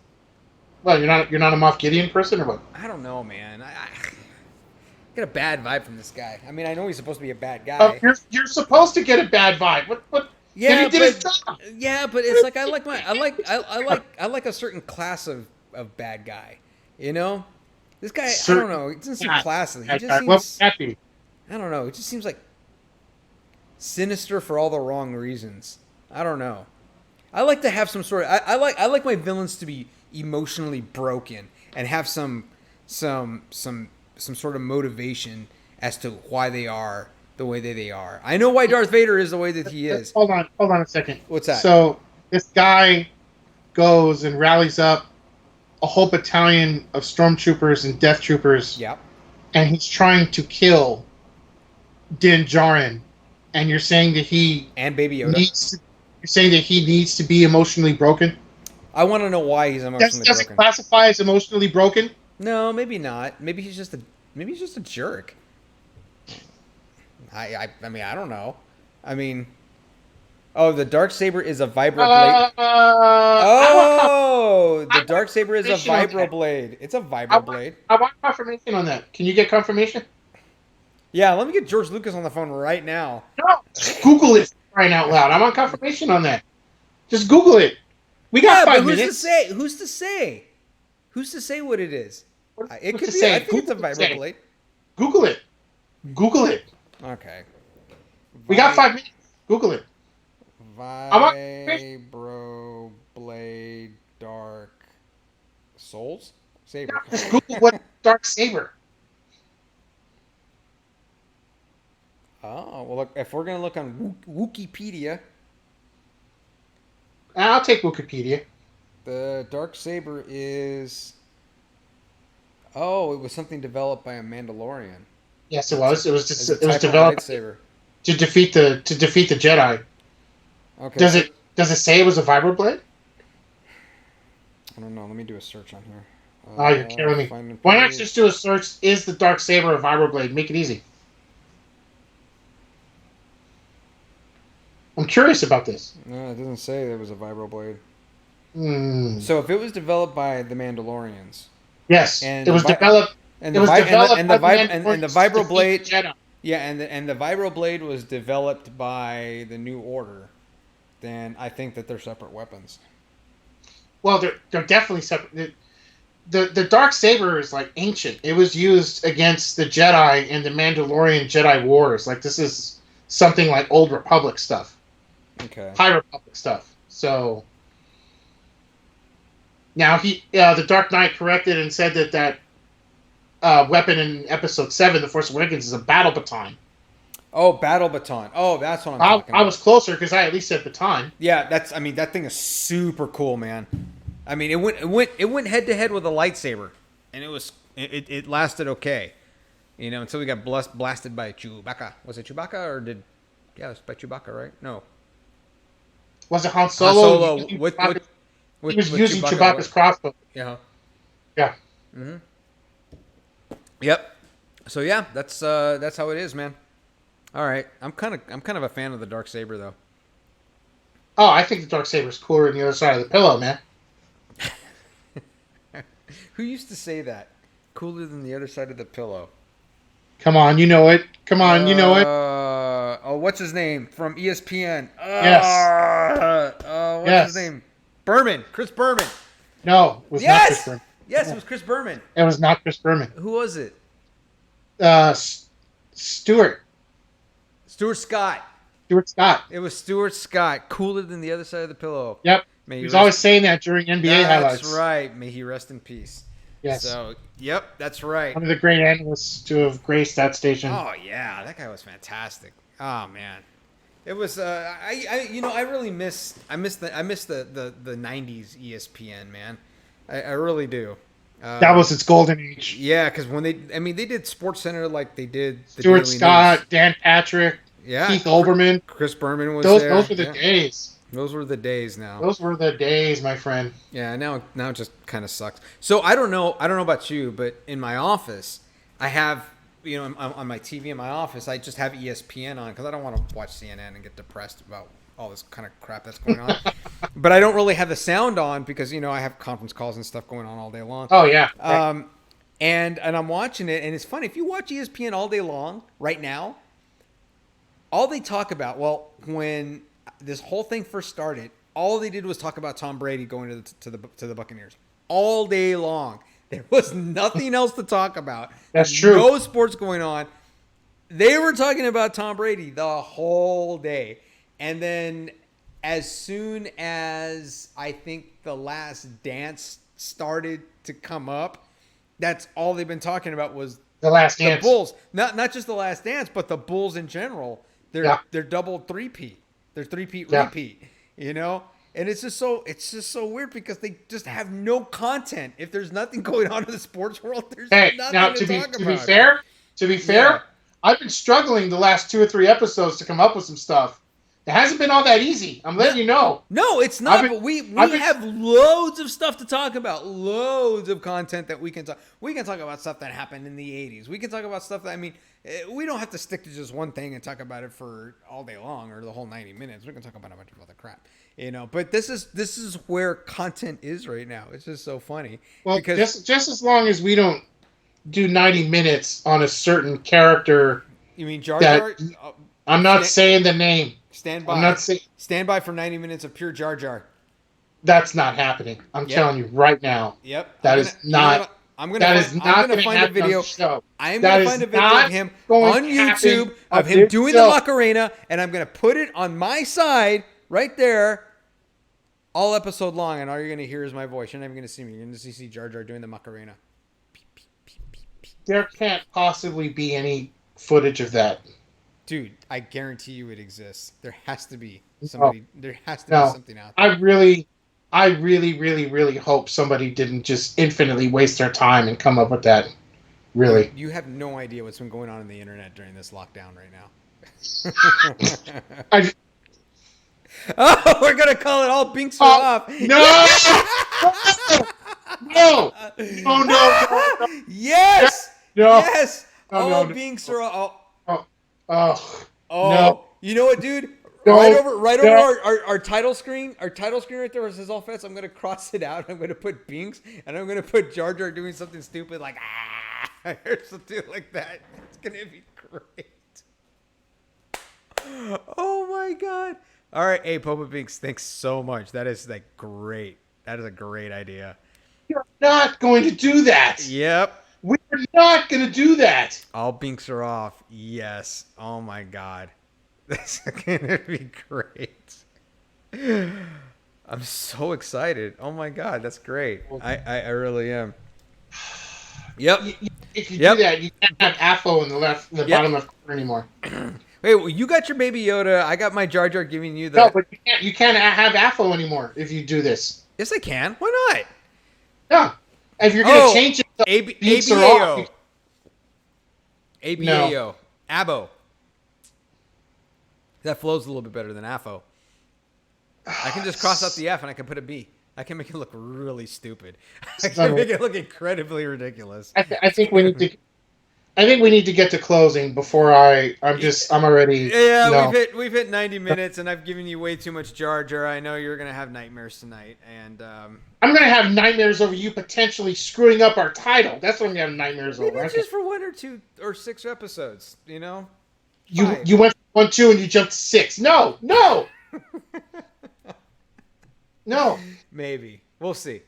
Well, you're not a Moff Gideon person or what? I don't know, man. I get a bad vibe from this guy. I mean, I know he's supposed to be a bad guy. Oh, you're supposed to get a bad vibe. What? Yeah, he did his job. Yeah, but it's like I like a certain class of bad guy. You know, this guy. I don't know. He doesn't seem classy. He just seems. I don't know. It just seems like sinister for all the wrong reasons. I don't know. I like to have some sort of. I like my villains to be emotionally broken and have some sort of motivation as to why they are the way that they are. I know why Darth Vader is the way that he is. Hold on a second. What's that? So this guy goes and rallies up a whole battalion of stormtroopers and death troopers. Yep. And he's trying to kill Din Djarin. And you're saying that he and Baby Yoda. You're saying that he needs to be emotionally broken? I want to know why he's emotionally does broken. it classify as emotionally broken? No, maybe not. Maybe he's just a jerk. I mean, I don't know. I mean, oh, the darksaber is a vibroblade. The darksaber is a vibroblade. It's a vibroblade. I want confirmation on that. Can you get confirmation? Yeah, let me get George Lucas on the phone right now. No, Google it, crying out loud. I want confirmation on that. Just Google it. We got 5 minutes. Who's to say? Who's to say what it is? It could be. Say? I think it's a vibroblade. Google it. Google it. Okay. We got 5 minutes. Google it. Vibroblade Dark Souls Saber. Google what dark saber. Oh well, look. If we're gonna look on Wikipedia, I'll take Wikipedia. the dark saber is. Oh, it was something developed by a Mandalorian. Yes, it was. It was It's a it was type of developed. lightsaber. to defeat the Jedi. Okay. Does it say it was a vibroblade? I don't know. Let me do a search on here. Oh, you're killing me. Finding Why not page. just do a search? Is the dark saber a vibroblade? Make it easy. I'm curious about this. No, it doesn't say there was a vibroblade. Hmm. So if it was developed by the Mandalorians, Yes, and it was developed. and It the was developed and the by vib- the and the Mandalorians to defeat vibroblade, the Jedi. yeah, and the vibroblade was developed by the New Order, then I think that they're separate weapons. Well, they're definitely separate. The dark saber is like ancient. It was used against the Jedi in the Mandalorian Jedi Wars. Like this is something like Old Republic stuff, Okay. High Republic stuff. So now the Dark Knight corrected and said that weapon in Episode 7, The Force Awakens, is a battle baton. Oh, battle baton. Oh, that's what I'm talking about. I was closer because I at least said baton. Yeah, I mean, that thing is super cool, man. I mean, it went head to head with a lightsaber, and it lasted okay, until we got blasted by Chewbacca. Was it Chewbacca it was by Chewbacca, right? No, Was it Han Han Solo? Solo He with was using Chewbacca, Chewbacca's right? crossbow. Yeah. Yeah. Yep. So yeah, that's how it is, man. All right, I'm kind of a fan of the dark saber though. Oh, I think the dark saber is cooler than the other side of the pillow, man. Who used to say that? Cooler than the other side of the pillow. Come on, you know it. Come on, you know it. What's his name from ESPN? Yes. What's Yes. his name? Berman. Chris Berman. No, it was not Chris Berman. Yes, it was Chris Berman. It was not Chris Berman. Who was it? Stuart Scott. Stuart Scott. It was Stuart Scott. Cooler than the other side of the pillow. Yep. May He was always saying that during NBA highlights. That's right. May he rest in peace. Yes. So, yep, that's right. One of the great analysts to have graced that station. Oh yeah, that guy was fantastic. Oh man, it was. I really miss the 90s ESPN, man. I really do. That was its golden age. Yeah, because when they did Sports Center like they did the Stuart Daily Scott, News. Dan Patrick, Yeah, Keith Olbermann. Chris Berman was Those there. were the Yeah. days. Those were the days now. Those were the days, my friend. Yeah, now it just kind of sucks. So I don't know about you, but in my office, I have on my TV in my office, I just have ESPN on because I don't want to watch CNN and get depressed about all this kind of crap that's going on. But I don't really have the sound on because I have conference calls and stuff going on all day long. Oh yeah. And I'm watching it, and it's funny if you watch ESPN all day long right now. All they talk about, when this whole thing first started, all they did was talk about Tom Brady going to the Buccaneers all day long. There was nothing else to talk about. That's true. No sports going on. They were talking about Tom Brady the whole day. And then as soon as I think The Last Dance started to come up, that's all they've been talking about was The Last Dance. the Bulls. Not just The Last Dance, but the Bulls in general. They're double three-peat. They're three-peat repeat, And it's just so weird because they just have no content. If there's nothing going on in the sports world, there's nothing now to talk about. To be fair, I've been struggling the last 2 or 3 episodes to come up with some stuff. It hasn't been all that easy. I'm letting you know. No, it's not. But we have loads of stuff to talk about. Loads of content that we can talk. We can talk about stuff that happened in the 80s. We can talk about stuff that, we don't have to stick to just one thing and talk about it for all day long or the whole 90 minutes. We can talk about a bunch of other crap, But this is where content is right now. It's just so funny. Well, because just as long as we don't do 90 minutes on a certain character. You mean Jar Jar? I'm not saying the name. Stand by. I'm not saying. Stand by for 90 minutes of pure Jar Jar. That's not happening. I'm telling you right now. Yep. That is not. I'm gonna find a video. I'm gonna find a video of him on YouTube of him doing the Macarena, and I'm gonna put it on my side right there, all episode long, and all you're gonna hear is my voice. You're not even gonna see me. You're gonna see Jar Jar doing the Macarena. There can't possibly be any footage of that. Dude, I guarantee you it exists. There has to be somebody. There has to be something out there. I really hope somebody didn't just infinitely waste their time and come up with that. Really. You have no idea what's been going on the internet during this lockdown right now. I, Oh, we're gonna call it all Binks are off. no! No! No, no, no, Yes, no, yes. no, All no, no. Binks are off. Oh, oh, Oh, no, you know what, dude? no, Right over no. our title screen, right there where it says all Fetts. I'm gonna cross it out. I'm gonna put Binks, and I'm gonna put Jar Jar doing something stupid like or something like that. It's gonna be great. Oh my god! All right, hey Popa Binks, thanks so much. That is like great. That is a great idea. You're not going to do that. Yep. We're not going to do that. All Binks are off. Yes. Oh my god. That's gonna be great. I'm so excited. Oh my god, that's great. I really am. Yep. If you Yep. do that, you can't have AFO in the bottom left corner anymore. Wait, well, you got your Baby Yoda. I got my Jar Jar giving you the. No, but you can't have AFO anymore if you do this. Yes, I can. Why not? No. If you're going to change it to beats are ABAO. off, ABAO. Abo. That flows a little bit better than AFO. I can just cross out the F and I can put a B. I can make it look really stupid. I can make it look incredibly ridiculous. I think we need to. I think we need to get to closing before I'm already. Yeah, no. we've hit 90 minutes, and I've given you way too much Jar Jar. I know you're gonna have nightmares tonight, and I'm gonna have nightmares over you potentially screwing up our title. That's what I'm gonna have nightmares maybe over. it's just for 1 or 2 or 6 episodes. You know, You went 1, 2, and you jumped 6. No. No. maybe we'll see.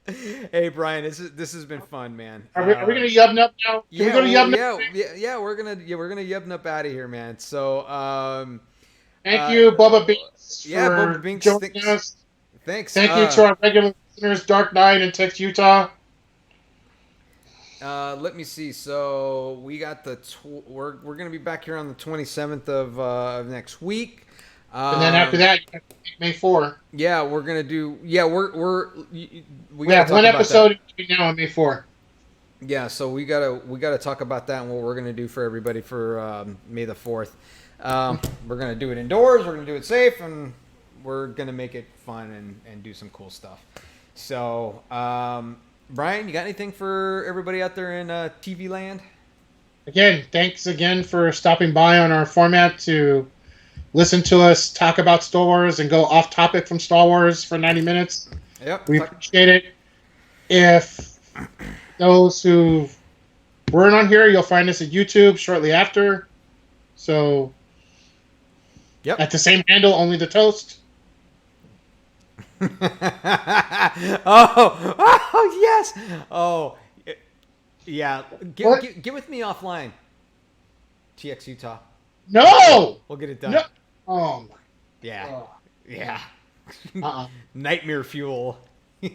Hey Brian, this has been fun, man. Are we gonna yub up now? Can we go to yub up? Yeah, we're gonna yub up out of here, man. So Thank you, Bubba Binks, for Bubba Binks, joining us. Thanks. Thank you to our regular listeners, Dark Knight and Tex Utah. Let me see. So we got we're gonna be back here on the 27th of next week. And then after that, you have May 4. Yeah, we're gonna do. Yeah, we have one episode now on May 4. Yeah, so we gotta talk about that and what we're gonna do for everybody for May the 4th. We're gonna do it indoors. We're gonna do it safe, and we're gonna make it fun and do some cool stuff. So, Brian, you got anything for everybody out there in TV land? Again, thanks again for stopping by on our format to listen to us talk about Star Wars and go off topic from Star Wars for 90 minutes. Yep. We appreciate it. If those who weren't on here, you'll find us at YouTube shortly after. So, yep. At the same handle, only the toast. oh yes. Oh yeah. Get with me offline. TX Utah. No. We'll get it done. No. Oh my. Yeah. Oh. Yeah. Nightmare fuel. All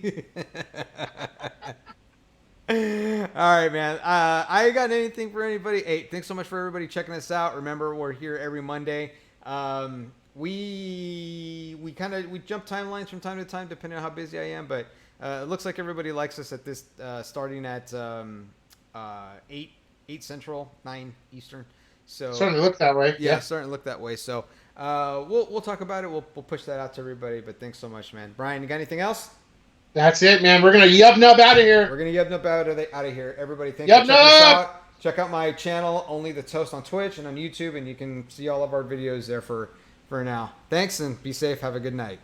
right, man. I got anything for anybody. Hey, thanks so much for everybody checking us out. Remember, we're here every Monday. We jump timelines from time to time depending on how busy I am, but it looks like everybody likes us at this starting at 8 Central, 9 Eastern. So starting to look that way. Yeah, starting to look that way. So we'll talk about it. We'll push that out to everybody. But thanks so much, man. Brian, you got anything else? That's it, man. We're gonna yub nub out of here. We're gonna yub nub out of here. Everybody, thanks for checking us out. Check out my channel, Only the Toast, on Twitch and on YouTube, and you can see all of our videos there for now. Thanks, and be safe. Have a good night.